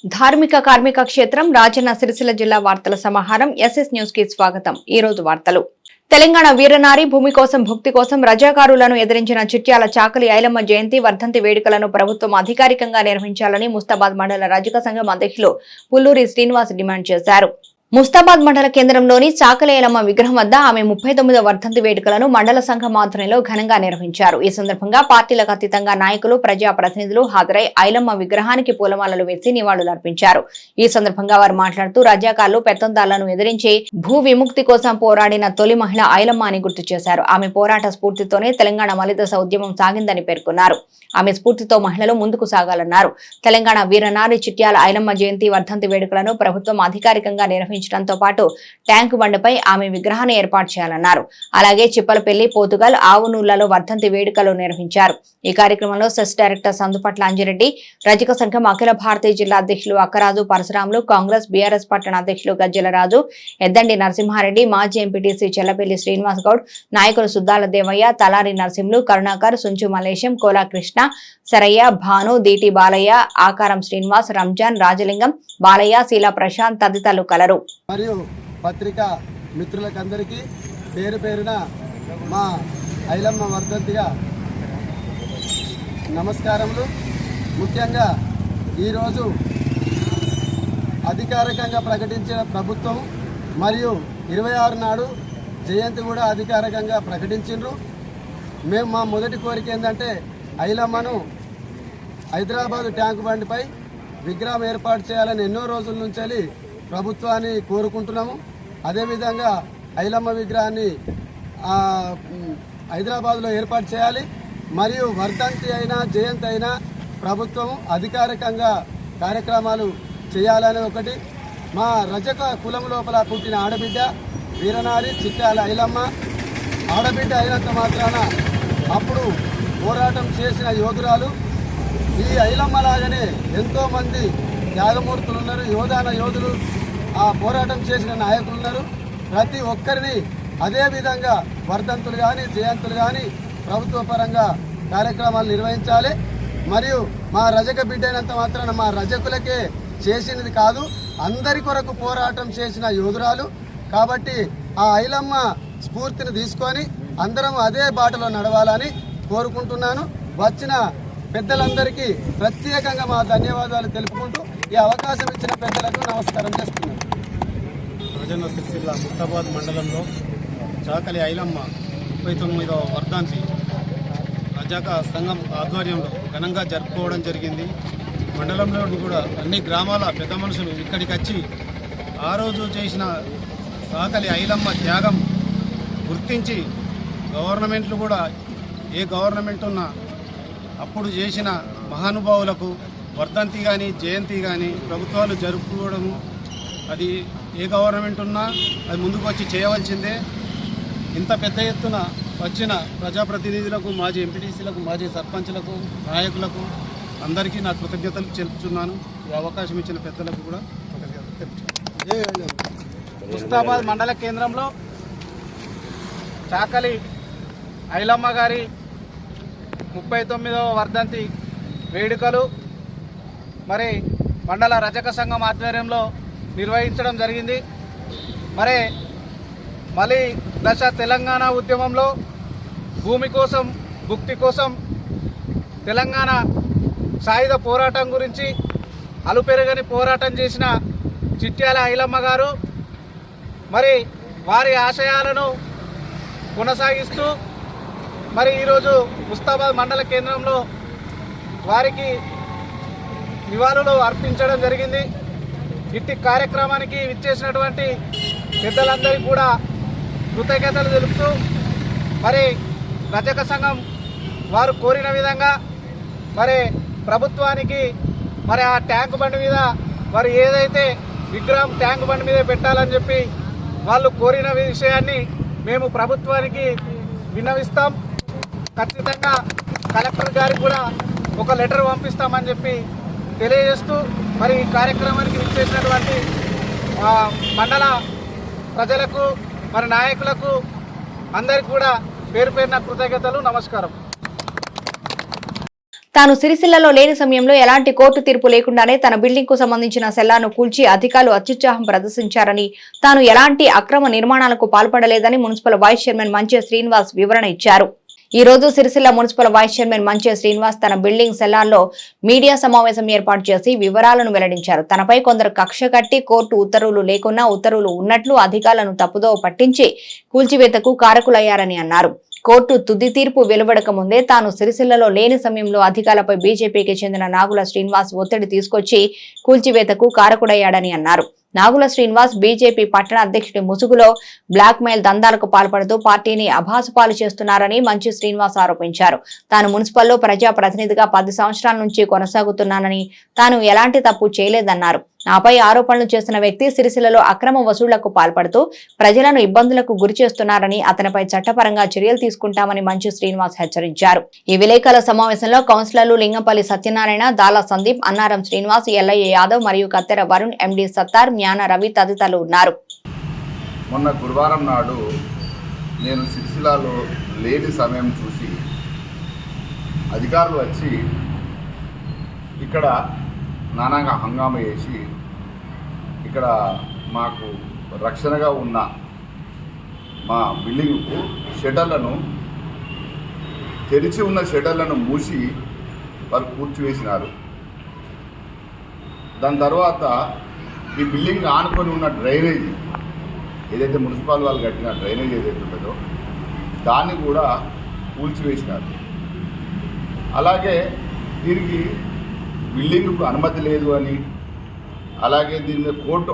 ధార్మిక కార్మిక క్షేత్రం రాజన్న సిరిసిల్ల జిల్లా వార్తల సమాహారం ఎస్ఎస్ న్యూస్ కి స్వాగతం। ఈ రోజు వార్తలు। తెలంగాణ వీరనారి భూమి కోసం భక్తి కోసం రజాకారులను ఎదిరించిన చిట్యాల చాకలి ఐలమ్మ జయంతి వర్ధంతి వేడుకలను ప్రభుత్వం అధికారికంగా నిర్వహించాలని ముస్తాబాద్ మండల రజక సంఘం అధ్యక్షులు పుల్లూరి శ్రీనివాస్ డిమాండ్ చేశారు। ముస్తాబాద్ మండల కేంద్రంలోని చాకలి ఐలమ్మ విగ్రహం వద్ద ఆమె 39వ వర్ధంతి వేడుకలను మండల సంఘం ఆధ్వర్యంలో ఘనంగా నిర్వహించారు। ఈ సందర్భంగా పార్టీలకు అతీతంగా నాయకులు ప్రజా ప్రతినిధులు హాజరై ఐలమ్మ విగ్రహానికి పూలమాలలు వేసి నివాళులర్పించారు। ఈ సందర్భంగా వారు మాట్లాడుతూ రజాకార్లు పెత్తందారులను ఎదిరించి భూ విముక్తి కోసం పోరాడిన తొలి మహిళ ఐలమ్మ అని గుర్తు చేశారు। ఆమె పోరాట స్ఫూర్తితోనే తెలంగాణ మలిదశ ఉద్యమం సాగిందని పేర్కొన్నారు। ఆమె స్ఫూర్తితో మహిళలు ముందుకు సాగాలన్నారు। తెలంగాణ వీరనారి చిట్యాల ఐలమ్మ జయంతి వర్ధంతి వేడుకలను ప్రభుత్వం అధికారికంగా నిర్వహించడంతో పాటు ట్యాంకు బండపై ఆమె విగ్రహాన్ని ఏర్పాటు చేయాలన్నారు। అలాగే చిప్పలపల్లి పోతుగల్ ఆవునూళ్లలో వర్ధంతి వేడుకలు నిర్వహించారు। ఈ కార్యక్రమంలో సెస్ డైరెక్టర్ సందుపట్ల అంజిరెడ్డి, రజక సంఘం అఖిల భారతీయ జిల్లా అధ్యక్షులు అక్కరాజు పరశురాములు, కాంగ్రెస్ బీఆర్ఎస్ పట్టణ అధ్యక్షులు గజ్జల రాజు, ఎద్దండి నరసింహారెడ్డి, మాజీ ఎంపీటీసీ చెల్లపల్లి శ్రీనివాస్ గౌడ్, నాయకులు సుద్దాల దేవయ్య, తలారి నరసింహులు, కరుణాకర్, సుంచు మలేశం, కోలా కృష్ణ, సరయ్య, భాను, దీటి బాలయ్య, ఆకారం శ్రీనివాస్, రంజాన్, రాజలింగం, బాలయ్య, శీలా ప్రశాంత్ తదితరులు కలరు। మరియు పత్రికా మిత్రులకందరికీ పేరు పేరున మా ఐలమ్మ వర్ధంతిగా నమస్కారములు। ముఖ్యంగా ఈరోజు అధికారికంగా ప్రకటించిన ప్రభుత్వం మరియు 26 నాడు జయంతి కూడా అధికారికంగా ప్రకటించిండ్రు। మేము మా మొదటి కోరిక ఏంటంటే ఐలమ్మను హైదరాబాద్ ట్యాంకు బండిపై విగ్రహం ఏర్పాటు చేయాలని ఎన్నో రోజుల నుంచి ప్రభుత్వాన్ని కోరుకుంటున్నాము। అదేవిధంగా ఐలమ్మ విగ్రహాన్ని హైదరాబాద్లో ఏర్పాటు చేయాలి మరియు వర్ధంతి అయినా జయంతి అయినా ప్రభుత్వం అధికారికంగా కార్యక్రమాలు చేయాలని ఒకటి। మా రజక కులం లోపల పుట్టిన ఆడబిడ్డ వీరనారి చిట్యాల ఐలమ్మ ఆడబిడ్డ అయినంత మాత్రాన అప్పుడు పోరాటం చేసిన యోధురాలు। ఈ ఐలమ్మ లాగానే ఎంతోమంది త్యాగమూర్తులు ఉన్నారు, యోధులు, ఆ పోరాటం చేసిన నాయకులు ఉన్నారు। ప్రతి ఒక్కరిని అదేవిధంగా వర్ధంతులు కానీ జయంతులు కానీ ప్రభుత్వ పరంగా కార్యక్రమాలు నిర్వహించాలి। మరియు మా రజక బిడ్డ అయినంత మాత్రాన మా రజకులకే చేసినది కాదు, అందరి కొరకు పోరాటం చేసిన యోధురాలు కాబట్టి ఆ ఐలమ్మ స్ఫూర్తిని తీసుకొని అందరం అదే బాటలో నడవాలని కోరుకుంటున్నాను। వచ్చిన పెద్దలందరికీ ప్రత్యేకంగా మా ధన్యవాదాలు తెలుపుకుంటూ ఈ అవకాశం ఇచ్చిన పెద్దలకు నమస్కారం చేస్తున్నాను। రాజన్న సిరిసిల్ల ముస్తాబాద్ మండలంలో చాకలి ఐలమ్మ 39వ వర్ధంతి రజక సంఘం ఆధ్వర్యంలో ఘనంగా జరుపుకోవడం జరిగింది। మండలంలో కూడా అన్ని గ్రామాల పెద్ద మనుషులు ఇక్కడికి వచ్చి ఆ రోజు చేసిన చాకలి ఐలమ్మ త్యాగం గుర్తించి గవర్నమెంట్లు కూడా ఏ గవర్నమెంట్ ఉన్నా అప్పుడు చేసిన మహానుభావులకు వర్ధంతి కానీ జయంతి కానీ ప్రభుత్వాలు జరుపుకోవడము అది ఏ గవర్నమెంట్ ఉన్నా అది ముందుకు వచ్చి చేయవలసిందే। ఇంత పెద్ద ఎత్తున వచ్చిన ప్రజాప్రతినిధులకు, మాజీ ఎంపీటీసీలకు, మాజీ సర్పంచ్లకు, నాయకులకు అందరికీ నా కృతజ్ఞతలు తెలుపుతున్నాను। ఈ అవకాశం ఇచ్చిన పెద్దలకు కూడా ముస్తాబాద్ మండల కేంద్రంలో చాకలి ఐలమ్మ గారి 39వ వర్ధంతి వేడుకలు మరి మండల రజక సంఘం ఆధ్వర్యంలో నిర్వహించడం జరిగింది। మళ్ళీ దశ తెలంగాణ ఉద్యమంలో భూమి కోసం భుక్తి కోసం తెలంగాణ సాయుధ పోరాటం గురించి అలుపెరగని పోరాటం చేసిన చిట్యాల ఐలమ్మ గారు మరి వారి ఆశయాలను కొనసాగిస్తూ మరి ఈరోజు ముస్తాబాద్ మండల కేంద్రంలో వారికి నివాళులు అర్పించడం జరిగింది। ఇట్టి కార్యక్రమానికి విచ్చేసినటువంటి పెద్దలందరికీ కూడా కృతజ్ఞతలు తెలుపుతూ మరి రజక సంఘం వారు కోరిన విధంగా మరి ప్రభుత్వానికి మరి ఆ ట్యాంకు బండి మీద మరి ఏదైతే విగ్రహం ట్యాంకు బండి మీద పెట్టాలని చెప్పి వాళ్ళు కోరిన విషయాన్ని మేము ప్రభుత్వానికి విన్నవిస్తాం। ఖచ్చితంగా కలెక్టర్ గారికి కూడా ఒక లెటర్ పంపిస్తామని చెప్పి తెలియజేస్తూ మరి ఈ కార్యక్రమానికి విచ్చేసినటువంటి మండల ప్రజలకు మరి నాయకులకు అందరికీ కూడా పేరు పేరున కృతజ్ఞతలు, నమస్కారం। తాను సిరిసిల్లలో లేని సమయంలో ఎలాంటి కోర్టు తీర్పు లేకుండానే తన బిల్డింగ్ కు సంబంధించిన సెల్లార్ను కూల్చి అధికారులు అత్యుత్సాహం ప్రదర్శించారని, తాను ఎలాంటి అక్రమ నిర్మాణాలకు పాల్పడలేదని మున్సిపల్ వైస్ చైర్మన్ మంచే శ్రీనివాస్ వివరణ ఇచ్చారు. ఈ రోజు సిరిసిల్ల మున్సిపల్ వైస్ చైర్మన్ మంచే శ్రీనివాస్ తన బిల్డింగ్ సెల్లార్లో మీడియా సమావేశం ఏర్పాటు చేసి వివరాలను వెల్లడించారు. తనపై కొందరు కక్ష కట్టి కోర్టు ఉత్తర్వులు లేకున్నా ఉత్తర్వులు ఉన్నట్లు అధికారులను తప్పుదోవ పట్టించి కూల్చివేతకు కారకులయ్యారని అన్నారు. కోర్టు తుది తీర్పు వెలువడక ముందే తాను సిరిసిల్లలో లేని సమయంలో అధికారులపై బీజేపీకి చెందిన నాగుల శ్రీనివాస్ ఒత్తిడి తీసుకొచ్చి కూల్చివేతకు కారకుడయ్యాడని అన్నారు. నాగుల శ్రీనివాస్ బీజేపీ పట్టణ అధ్యక్షుడి ముసుగులో బ్లాక్ మెయిల్ దందాలకు పాల్పడుతూ పార్టీని అభాసుపాలు చేస్తున్నారని మంచు శ్రీనివాస్ ఆరోపించారు. తాను మున్సిపల్లో ప్రజాప్రతినిధిగా 10 సంవత్సరాల నుంచి కొనసాగుతున్నానని, తాను ఎలాంటి తప్పు చేయలేదన్నారు. నాపై ఆరోపణలు చేసిన వ్యక్తి సిరిసిల్లలో అక్రమ వసూళ్లకు పాల్పడుతూ ప్రజలను ఇబ్బందులకు గురి చేస్తున్నారని, అతనిపై చట్టపరంగా చర్యలు తీసుకుంటామని మంచు శ్రీనివాస్ హెచ్చరించారు. ఈ విలేకరుల సమావేశంలో కౌన్సిలర్లు లింగంపల్లి సత్యనారాయణ, దాలా సందీప్, అన్నారం శ్రీనివాస్, ఎల్లయ్య యాదవ్ మరియు కత్తెర వరుణ్, ఎండి సత్తార్, జ్ఞాన రవి తదితరులు ఉన్నారు. మొన్న గురువారం నాడు నేను సిరిసిల్లలో లేని సమయం చూసి అధికారులు వచ్చి ఇక్కడ నానాగా హంగామా చేసి ఇక్కడ మాకు రక్షణగా ఉన్న మా బిల్డింగ్కు షట్టర్లను తెరిచి ఉన్న షట్టర్లను మూసి వారు కూర్చివేసినారు. దాని తర్వాత ఈ బిల్డింగ్ ఆనుకొని ఉన్న డ్రైనేజీ ఏదైతే మున్సిపల్ వాళ్ళు కట్టిన డ్రైనేజ్ ఏదైతే ఉంటుందో దాన్ని కూడా కూల్చివేసినారు. అలాగే దీనికి బిల్డింగ్కు అనుమతి లేదు అని, అలాగే దీని మీద కోర్టు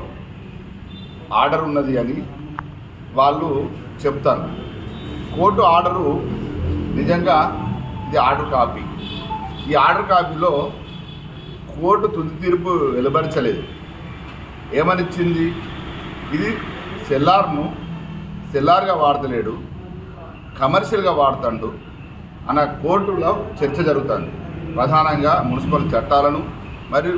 ఆర్డర్ ఉన్నది అని వాళ్ళు చెప్తారు. కోర్టు ఆర్డరు నిజంగా ఇది ఆర్డర్ కాపీ. ఈ ఆర్డర్ కాపీలో కోర్టు తుది తీర్పు వెలువరించలేదు. ఏమనిచ్చింది? ఇది సెల్లార్గా వాడతలేడు, కమర్షియల్గా వాడుతాడు అన్న కోర్టులో చర్చ జరుగుతుంది. ప్రధానంగా మున్సిపల్ చట్టాలను మరియు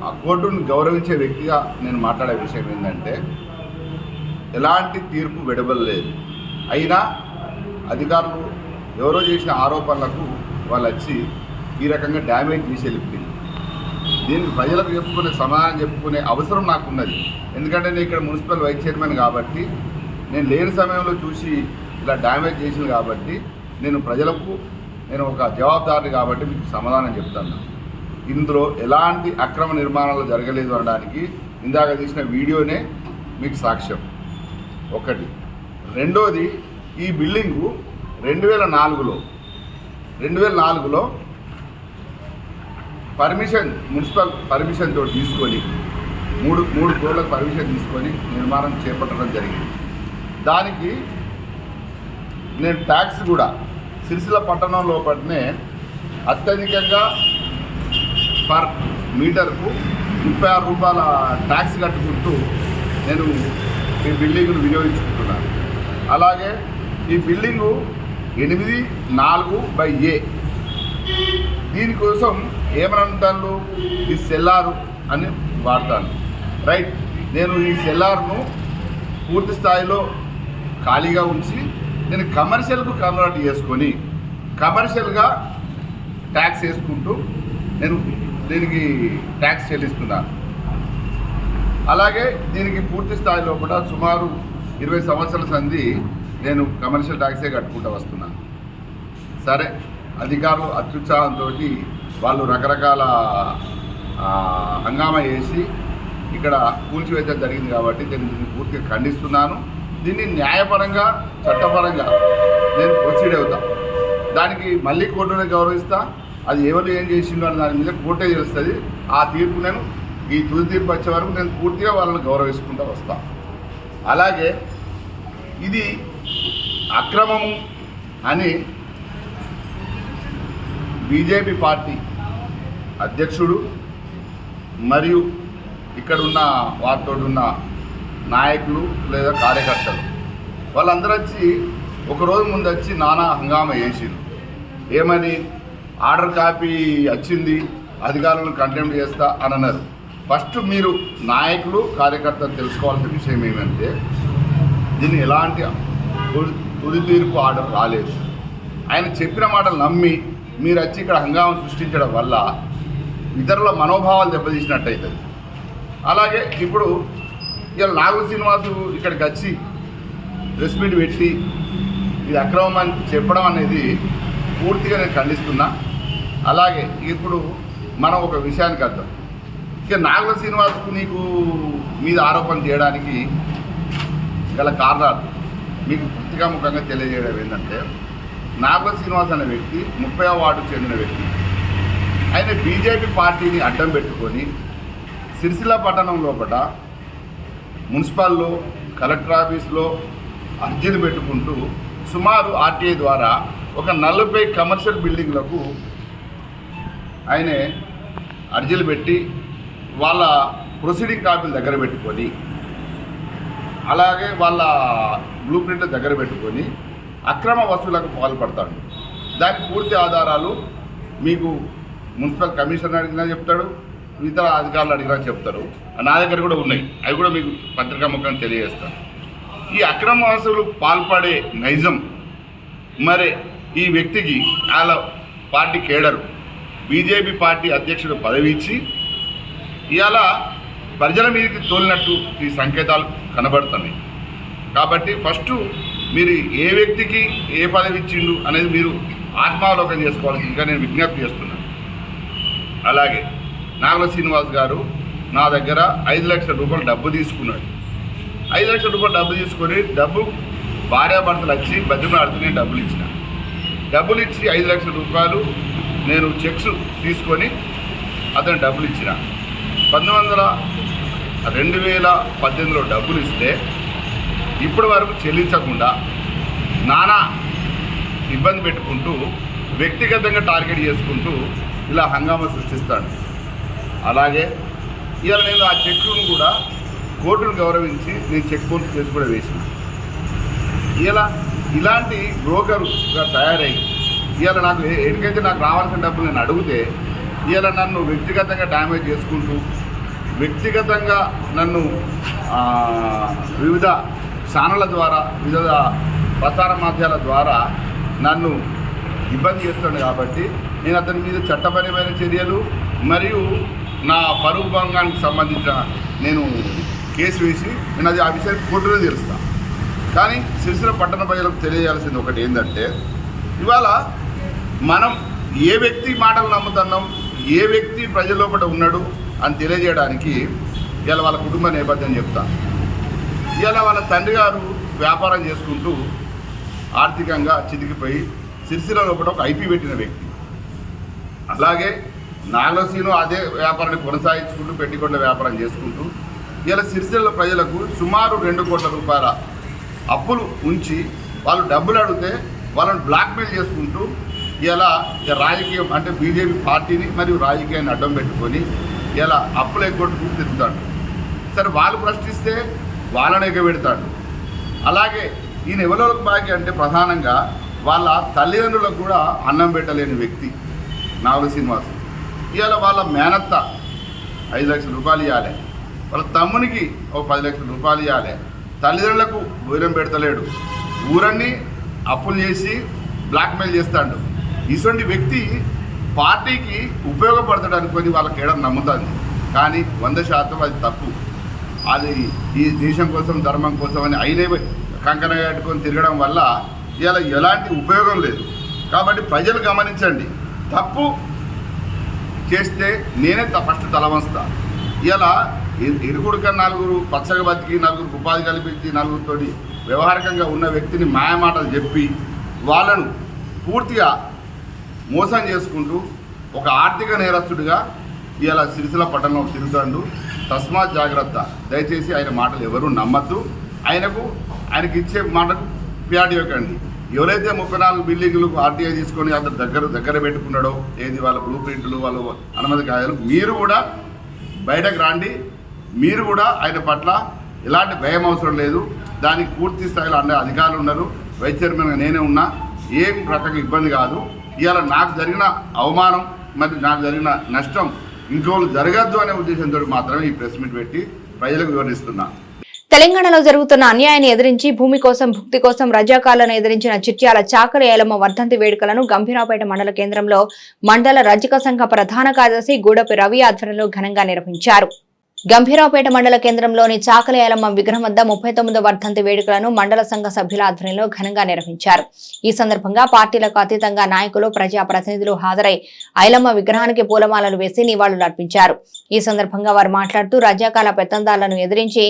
ఆ కోర్టును గౌరవించే వ్యక్తిగా నేను మాట్లాడే విషయం ఏంటంటే, ఎలాంటి తీర్పు వెలువడలేదు. అయినా అధికారులు ఎవరో చేసిన ఆరోపణలకు వాళ్ళు వచ్చి ఈ రకంగా డ్యామేజ్ చేసి వెళ్ళిపోయింది. దీనికి ప్రజలకు చెప్పుకునే సమాధానం చెప్పుకునే అవసరం నాకున్నది. ఎందుకంటే నేను ఇక్కడ మున్సిపల్ వైస్ చైర్మన్ కాబట్టి, నేను లేని సమయంలో చూసి ఇలా డ్యామేజ్ చేసింది కాబట్టి నేను ఒక జవాబుదారి కాబట్టి మీకు సమాధానం చెప్తాను. ఇందులో ఎలాంటి అక్రమ నిర్మాణాలు జరగలేదు అనడానికి ఇందాక తీసిన వీడియోనే మీకు సాక్ష్యం. ఒకటి. రెండోది, ఈ బిల్డింగు 2004లో మున్సిపల్ పర్మిషన్తో తీసుకొని 3 కోట్లకు పర్మిషన్ తీసుకొని నిర్మాణం చేపట్టడం జరిగింది. దానికి నేను ట్యాక్స్ కూడా సిరిసిల్ల పట్టణం లోపలనే అత్యధికంగా పర్ మీటర్కు 36 రూపాయల ట్యాక్స్ కట్టుకుంటూ నేను ఈ బిల్డింగ్ను వినియోగించుకుంటున్నాను. అలాగే ఈ బిల్డింగు 8/4/A. దీనికోసం ఏమనంటాను, ఈ సెల్లారు అని వాడతాను. రైట్. నేను ఈ సెల్లార్ను పూర్తి స్థాయిలో ఖాళీగా ఉంచి నేను కమర్షియల్కు కన్వర్ట్ చేసుకొని కమర్షియల్గా ట్యాక్స్ వేసుకుంటూ నేను దీనికి ట్యాక్స్ చెల్లిస్తున్నాను. అలాగే దీనికి పూర్తి స్థాయిలో కూడా సుమారు 20 సంవత్సరాల సంధి నేను కమర్షియల్ ట్యాక్సే కట్టుకుంటూ వస్తున్నాను. సరే, అధికారులు అత్యుత్సాహంతో వాళ్ళు రకరకాల హంగామా చేసి ఇక్కడ కూల్చివేత జరిగింది కాబట్టి దీన్ని పూర్తిగా ఖండిస్తున్నాను. దీన్ని న్యాయపరంగా చట్టపరంగా నేను ప్రొసీడ్ అవుతా. దానికి మళ్ళీ కోర్టుని గౌరవిస్తా. అది ఎవరు ఏం చేసిందో అని దాని మీద కోర్టే తెలుస్తుంది. ఆ తీర్పు నేను ఈ తుది తీర్పు వచ్చే వరకు నేను పూర్తిగా వాళ్ళని గౌరవించుకుంటూ వస్తా. అలాగే ఇది అక్రమము అని బీజేపీ పార్టీ అధ్యక్షుడు మరియు ఇక్కడున్న వారితో ఉన్న నాయకులు లేదా కార్యకర్తలు వాళ్ళందరూ వచ్చి ఒకరోజు ముందు వచ్చి నానా హంగామా చేసిరు. ఏమని, ఆర్డర్ కాపీ వచ్చింది, అధికారులను కంటెంప్ట్ చేస్తా అని అన్నారు. ఫస్ట్ మీరు నాయకులు కార్యకర్తలు తెలుసుకోవాల్సిన విషయం ఏమంటే, దీన్ని ఎలాంటి తుది తీర్పు ఆర్డర్ రాలేదు. ఆయన చెప్పిన మాటలు నమ్మి మీరు వచ్చి ఇక్కడ హంగామా సృష్టించడం వల్ల ఇతరుల మనోభావాలు దెబ్బతీసినట్టు అవుతుంది. అలాగే ఇప్పుడు ఇలా నాగుల శ్రీనివాసు ఇక్కడికి వచ్చి ప్రెస్ మీట్ పెట్టి ఇది అక్రమం అని చెప్పడం అనేది పూర్తిగా నేను ఖండిస్తున్నా. అలాగే ఇప్పుడు మనం ఒక విషయానికి అర్థం, ఇక నాగుల శ్రీనివాసుకు నీకు మీద ఆరోపణ చేయడానికి గల కారణాలు మీకు పూర్తిగా ముఖంగా తెలియజేయడం ఏంటంటే, నాగుల శ్రీనివాస్ అనే వ్యక్తి 30వ వార్డుకు చెందిన వ్యక్తి. ఆయన బీజేపీ పార్టీని అడ్డం పెట్టుకొని సిరిసిల్ల పట్టణం లోపల మున్సిపల్లో కలెక్టర్ ఆఫీస్లో అర్జీలు పెట్టుకుంటూ సుమారు ఆర్టీఐ ద్వారా ఒక 40 కమర్షియల్ బిల్డింగ్లకు ఆయన అర్జీలు పెట్టి వాళ్ళ ప్రొసీడింగ్ కాపీలు దగ్గర పెట్టుకొని, అలాగే వాళ్ళ బ్లూ ప్రింట్లు దగ్గర పెట్టుకొని అక్రమ వసూలకు పాల్పడతాడు. దానికి పూర్తి ఆధారాలు మీకు మున్సిపల్ కమిషనర్ అడిగినా చెప్తాడు, ఇతర అధికారులు అడిగినా చెప్తారు. నా దగ్గర కూడా ఉన్నాయి, అవి కూడా మీకు పత్రికా ముఖం తెలియజేస్తాను. ఈ అక్రమ వసూలు పాల్పడే నైజం మరి ఈ వ్యక్తికి వాళ్ళ పార్టీ కేడరు బీజేపీ పార్టీ అధ్యక్షుడు పదవి ఇచ్చి ఇవాళ ప్రజల మీదకి తోలినట్టు ఈ సంకేతాలు కనబడుతున్నాయి. కాబట్టి ఫస్ట్ మీరు ఏ వ్యక్తికి ఏ పదవి ఇచ్చిండు అనేది మీరు ఆత్మావలోకం చేసుకోవాల్సిందిగా నేను విజ్ఞప్తి చేస్తున్నాను. అలాగే నాగుల శ్రీనివాస్ గారు నా దగ్గర 5 లక్షల రూపాయలు డబ్బు తీసుకున్నాడు. 5 లక్షల రూపాయలు డబ్బు తీసుకొని భార్యాభర్తలు వచ్చి బతిమలాడుతూ నేను డబ్బులు ఇచ్చిన. డబ్బులు ఇచ్చి 5 లక్షల రూపాయలు నేను చెక్స్ తీసుకొని అతను డబ్బులు ఇచ్చిన. 2018లో డబ్బులు ఇస్తే ఇప్పటి వరకు చెల్లించకుండా నానా ఇబ్బంది పెట్టుకుంటూ వ్యక్తిగతంగా టార్గెట్ చేసుకుంటూ ఇలా హంగామా సృష్టిస్తాడు. అలాగే ఇవాళ నేను ఆ చెక్కును కూడా కోర్టును గౌరవించి నేను చెక్ బౌన్స్ కేసు కూడా వేసిన. ఇలాంటి బ్రోకర్గా తయారై ఇవాళ నాకు ఎందుకైతే నాకు రావాల్సిన డబ్బులు నేను అడిగితే ఇవాళ నన్ను వ్యక్తిగతంగా డ్యామేజ్ చేసుకుంటూ వ్యక్తిగతంగా నన్ను వివిధ ఛానళ్ళ ద్వారా వివిధ ప్రసార మాధ్యమాల ద్వారా నన్ను ఇబ్బంది చేస్తాను. కాబట్టి నేను అతని మీద చట్టపరమైన చర్యలు మరియు నా పరువు భంగానికి సంబంధించిన నేను కేసు వేసి నేను అది ఆ విషయాన్ని కోర్టులో తెలుస్తాను. కానీ సిరిసిల్ల పట్టణ ప్రజలకు తెలియజేయాల్సింది ఒకటి ఏంటంటే, ఇవాళ మనం ఏ వ్యక్తి మాటలు నమ్ముతున్నాం, ఏ వ్యక్తి ప్రజల లోపల ఉన్నాడు అని తెలియజేయడానికి ఇవాళ వాళ్ళ కుటుంబ నేపథ్యం చెప్తాను. ఇవాళ వాళ్ళ తండ్రి గారు వ్యాపారం చేసుకుంటూ ఆర్థికంగా చితికిపోయి సిరిసిల్ల లోపల ఒక ఐపీ పెట్టిన వ్యక్తి. అలాగే నాగలసీను అదే వ్యాపారాన్ని కొనసాగించుకుంటూ పెట్టికొండ వ్యాపారం చేసుకుంటూ ఇలా సిరిసిల్ల ప్రజలకు సుమారు 2 కోట్ల రూపాయల అప్పులు ఉంచి వాళ్ళు డబ్బులు అడిగితే వాళ్ళని బ్లాక్మెయిల్ చేసుకుంటూ ఇలా రాజకీయం అంటే బీజేపీ పార్టీని మరియు రాజకీయాన్ని అడ్డం పెట్టుకొని ఇలా అప్పులు ఎగ్గొట్టుకుంటూ తిరుగుతాడు. సరే వాళ్ళు ప్రశ్నిస్తే వాళ్ళని ఎగబెడతాడు. అలాగే ఈయన ఎవరికి బాకీ అంటే ప్రధానంగా వాళ్ళ తల్లిదండ్రులకు కూడా అన్నం పెట్టలేని వ్యక్తి నాగుల శ్రీనివాస్. ఇవాళ వాళ్ళ మేనత్త 5 లక్షల రూపాయలు ఇవ్వాలి, వాళ్ళ తమ్మునికి ఒక 10 లక్షల రూపాయలు ఇవ్వాలి, తల్లిదండ్రులకు భోజనం పెడతలేడు, ఊరన్నీ అప్పులు చేసి బ్లాక్మెయిల్ చేస్తాడు. ఇటువంటి వ్యక్తి పార్టీకి ఉపయోగపడతాడు అనుకొని వాళ్ళ కేడర్ నమ్ముతుంది. కానీ 100% అది తప్పు. అది ఈ దేశం కోసం ధర్మం కోసం అని అయినే కంకణ కట్టుకొని తిరగడం వల్ల ఇలా ఎలాంటి ఉపయోగం లేదు. కాబట్టి ప్రజలు గమనించండి, తప్పు చేస్తే నేనే ఫస్ట్ తలవంస్తా. ఇలా ఇరుగుడుక 4 పచ్చగా బతికి 4 ఉపాధి కల్పించి 4తోటి వ్యవహారికంగా ఉన్న వ్యక్తిని మాయమాటలు చెప్పి వాళ్ళను పూర్తిగా మోసం చేసుకుంటూ ఒక ఆర్థిక నేరస్తుడిగా ఇలా సిరిసిల్ల పట్టణంలో తిరుగుతాడు. తస్మాత్ జాగ్రత్త. దయచేసి ఆయన మాటలు ఎవరూ నమ్మద్దు. ఆయనకి ఇచ్చే మాటకు ప్యాడ్ ఇవ్వకండి. ఎవరైతే 34 బిల్డింగులకు ఆర్టీఐ తీసుకొని అతను దగ్గర పెట్టుకున్నాడో ఏది వాళ్ళ బ్లూ ప్రింట్లు వాళ్ళు అనుమతి కాయాలు, మీరు కూడా బయటకు రాండి. మీరు కూడా ఆయన పట్ల ఎలాంటి భయం అవసరం లేదు. దానికి పూర్తి స్థాయిలో అన్ని అధికారులు ఉన్నారు. వైస్ చైర్మన్గా నేనే ఉన్నా, ఏం రకంగా ఇబ్బంది కాదు. ఇవాళ నాకు జరిగిన అవమానం మరియు నాకు జరిగిన నష్టం ఇంకోళ్ళు జరగద్దు అనే ఉద్దేశంతో మాత్రమే ఈ ప్రెస్ మీట్ పెట్టి ప్రజలకు వివరిస్తున్నా. తెలంగాణలో జరుగుతున్న అన్యాయాన్ని ఎదిరించి భూమి కోసం భుక్తి కోసం రజాకాలను ఎదిరించిన చిట్యాల చాకలి ఐలమ్మ వర్ధంతి వేడుకలను గంభీరావుపేట మండల కేంద్రంలో మండల రజక సంఘ ప్రధాన కార్యదర్శి గూడపి రవి ఆధ్వర్యంలో ఘనంగా నిర్వహించారు. గంభీరావుపేట మండల కేంద్రంలోని చాకలి ఐలమ్మ విగ్రహం వద్ద 39వ వర్ధంతి వేడుకలను మండల సంఘ సభ్యుల ఆధ్వర్యంలో ఘనంగా నిర్వహించారు. ఈ సందర్భంగా పార్టీలకు అతీతంగా నాయకులు, ప్రజాప్రతినిధులు హాజరై ఐలమ్మ విగ్రహానికి పూలమాలలు వేసి నివాళులు అర్పించారు. ఈ సందర్భంగా వారు మాట్లాడుతూ రజాకాల పెత్తందారులను ఎదిరించి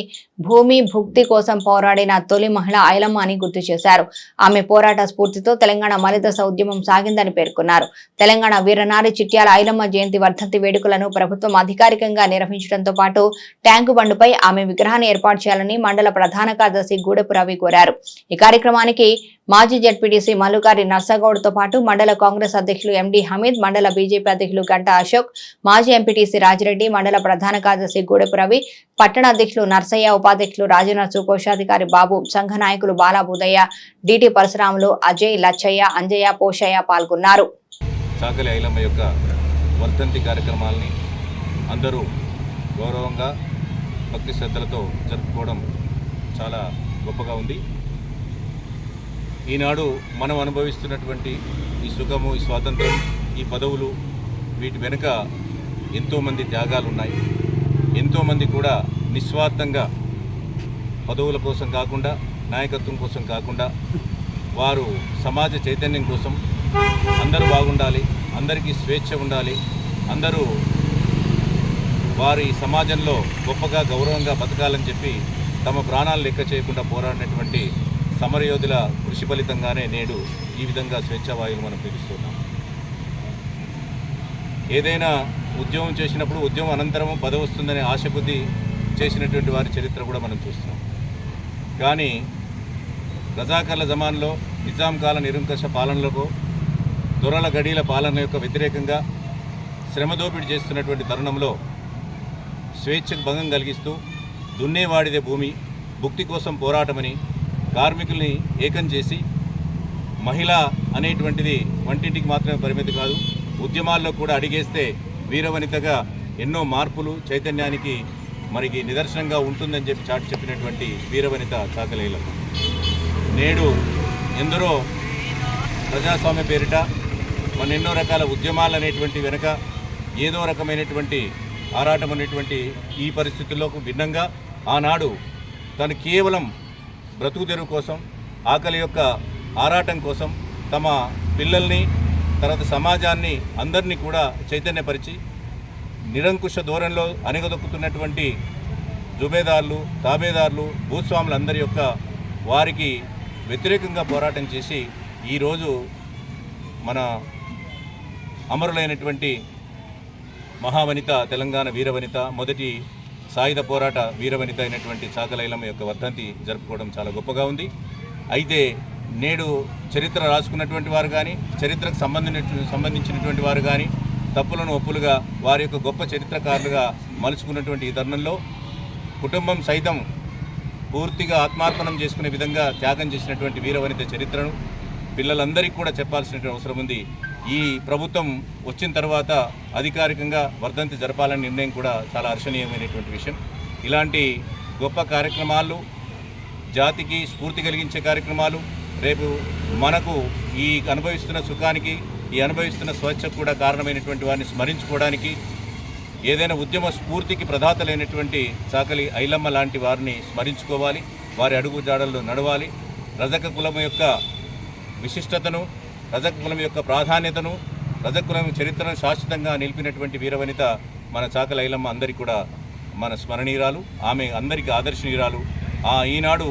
భూమి భుక్తి కోసం పోరాడిన తొలి మహిళ ఐలమ్మ అని గుర్తు చేశారు. ఆమె పోరాట స్ఫూర్తితో తెలంగాణ మలిదశ ఉద్యమం సాగిందని పేర్కొన్నారు. తెలంగాణ వీరనారి చిట్యాల ఐలమ్మ జయంతి వర్ధంతి వేడుకలను ప్రభుత్వం అధికారికంగా నిర్వహించడంతో పాటు ట్యాంకు బండుపై ఆమె విగ్రహాన్ని ఏర్పాటు చేయాలని మండల ప్రధాన కార్యదర్శి గూడపు రవి కోరారు. ఈ కార్యక్రమానికి మాజీ జడ్పీటీసీ మల్లుకారి నర్సగౌడ్తో పాటు మండల కాంగ్రెస్ అధ్యక్షులు ఎండి హమీద్, మండల బీజేపీ అధ్యక్షులు గంటా అశోక్, మాజీ ఎంపీటీసీ రాజిరెడ్డి, మండల ప్రధాన కార్యదర్శి గూడపు రవి, పట్టణ అధ్యక్షులు నర్సయ్య, ఉపాధ్యక్షులు రాజనర్సు, కోశాధికారి బాబు, సంఘ నాయకులు బాలాబుదయ్య, డిటి పరశురాములు, అజయ్, లచ్చయ్య, అంజయ్య, పోషయ్య పాల్గొన్నారు. చాకలి ఐలమ్మ యొక్క వర్ధంతి కార్యక్రమాలని అందరూ గౌరవంగా భక్తి శ్రద్ధలతో జరుపుకోవడం చాలా గొప్పగా ఉంది. ఈనాడు మనం అనుభవిస్తున్నటువంటి ఈ సుఖము, ఈ స్వాతంత్రం, ఈ పదవులు, వీటి వెనుక ఎంతోమంది త్యాగాలు ఉన్నాయి. ఎంతోమంది కూడా నిస్వార్థంగా పదవుల కోసం కాకుండా, నాయకత్వం కోసం కాకుండా, వారు సమాజ చైతన్యం కోసం అందరూ బాగుండాలి, అందరికీ స్వేచ్ఛ ఉండాలి, అందరూ వారి సమాజంలో గొప్పగా గౌరవంగా బతకాలని చెప్పి తమ ప్రాణాలు లెక్క చేయకుండా పోరాడినటువంటి సమరయోధుల కృషి ఫలితంగానే నేడు ఈ విధంగా స్వేచ్ఛావాయువులు మనం పిలుస్తున్నాం. ఏదైనా ఉద్యమం చేసినప్పుడు ఉద్యమం అనంతరము పదవి వస్తుందనే ఆశ కొద్దీ చేసినటువంటి వారి చరిత్ర కూడా మనం చూస్తున్నాం. కానీ రజాకర్ల జమాన్లో, నిజాం కాల నిరంకుశ పాలనలకు, దొరల గడీల పాలన యొక్క వ్యతిరేకంగా శ్రమదోపిడి చేస్తున్నటువంటి తరుణంలో స్వేచ్ఛకు భంగం కలిగిస్తూ దున్నేవాడిదే భూమి, భుక్తి కోసం పోరాటమని కార్మికుల్ని ఏకం చేసి మహిళ అనేటువంటిది వంటింటికి మాత్రమే పరిమితి కాదు, ఉద్యమాల్లో కూడా అడిగేస్తే వీరవనితగా ఎన్నో మార్పులు, చైతన్యానికి మనకి నిదర్శనంగా ఉంటుందని చెప్పి చాటి చెప్పినటువంటి వీరవనిత చాకలి ఐలమ్మ. నేడు ఎందరో ప్రజాస్వామ్య పేరిట మన ఎన్నో రకాల ఉద్యమాలు అనేటువంటి వెనుక ఏదో రకమైనటువంటి ఆరాటం అనేటువంటి ఈ పరిస్థితుల్లోకి భిన్నంగా ఆనాడు తను కేవలం బ్రతుకు తెరువు కోసం, ఆకలి యొక్క ఆరాటం కోసం తమ పిల్లల్ని, తర్వాత సమాజాన్ని అందరినీ కూడా చైతన్యపరిచి నిరంకుశ ధోరణిలో అణగదొక్కుతున్నటువంటి జుబేదారులు, తాబేదారులు, భూస్వాములందరి యొక్క వారికి వ్యతిరేకంగా పోరాటం చేసి ఈరోజు మన అమరులైనటువంటి మహావనిత, తెలంగాణ వీరవనిత, మొదటి సాయుధ పోరాట వీరవనిత అయినటువంటి చాకలి ఐలమ్మ యొక్క వర్ధంతి జరుపుకోవడం చాలా గొప్పగా ఉంది. అయితే నేడు చరిత్ర రాసుకున్నటువంటి వారు కానీ, చరిత్రకు సంబంధించినటువంటి వారు కానీ తప్పులను ఒప్పులుగా వారి యొక్క గొప్ప చరిత్రకారులుగా మలుచుకున్నటువంటి ఈ తరుణంలో కుటుంబం సైతం పూర్తిగా ఆత్మార్పణం చేసుకునే విధంగా త్యాగం చేసినటువంటి వీరవనిత చరిత్రను పిల్లలందరికీ కూడా చెప్పాల్సినటువంటి అవసరం ఉంది. ఈ ప్రభుత్వం వచ్చిన తర్వాత అధికారికంగా వర్ధంతి జరపాలనే నిర్ణయం కూడా చాలా హర్షణీయమైనటువంటి విషయం. ఇలాంటి గొప్ప కార్యక్రమాలు, జాతికి స్ఫూర్తి కలిగించే కార్యక్రమాలు రేపు మనకు ఈ అనుభవిస్తున్న సుఖానికి, ఈ అనుభవిస్తున్న స్వేచ్ఛకు కూడా కారణమైనటువంటి వారిని స్మరించుకోవడానికి, ఏదైనా ఉద్యమ స్ఫూర్తికి ప్రదాతలైనటువంటి చాకలి ఐలమ్మ లాంటి వారిని స్మరించుకోవాలి, వారి అడుగుజాడల్లో నడవాలి. రజక కులం యొక్క విశిష్టతను, రజక కులం యొక్క ప్రాధాన్యతను, రజక కులం చరిత్రను శాశ్వతంగా నిలిపినటువంటి వీరవనిత మన చాకలి ఐలమ్మ అందరికీ కూడా మన స్మరణీయురాలు. ఆమె అందరికీ ఆదర్శనీయురాలు. ఈనాడు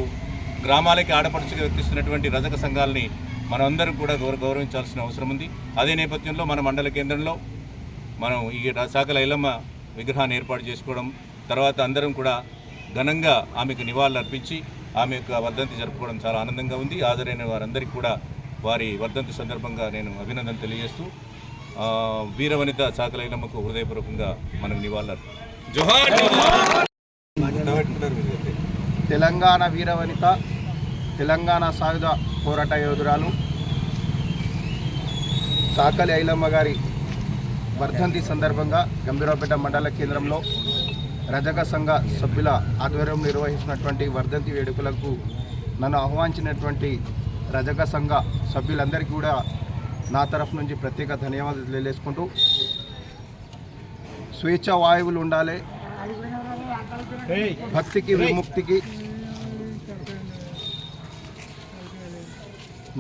గ్రామాలకి ఆడపడుచుగా వ్యక్తిస్తున్నటువంటి రజక సంఘాలని మనం అందరం కూడా గౌరవించాల్సిన అవసరం ఉంది. అదే నేపథ్యంలో మన మండల కేంద్రంలో మనం ఈ చాకలి ఐలమ్మ విగ్రహాన్ని ఏర్పాటు చేసుకోవడం, తర్వాత అందరం కూడా ఘనంగా ఆమెకు నివాళులు అర్పించి ఆమె యొక్క వర్ధంతి జరుపుకోవడం చాలా ఆనందంగా ఉంది. హాజరైన వారందరికీ కూడా వారి వర్ధంతి సందర్భంగా నేను అభినందన తెలియజేస్తూ వీరవనిత చాకలి ఐలమ్మకు హృదయపూర్వకంగా మనకు నివాళులు తెలంగాణ వీరవనిత, తెలంగాణ సాయుధ పోరాట యోధురాలు చాకలి ఐలమ్మ గారి వర్ధంతి సందర్భంగా గంభీరావుపేట మండల కేంద్రంలో రజక సంఘ సభ్యుల ఆధ్వర్యం నిర్వహించినటువంటి వర్ధంతి వేడుకలకు నన్ను ఆహ్వానించినటువంటి రజక సంఘ సభ్యులందరికీ కూడా నా తరఫు నుంచి ప్రత్యేక ధన్యవాదాలు తెలియజేసుకుంటూ, స్వేచ్ఛ వాయువులు ఉండాలి, భక్తికి విముక్తికి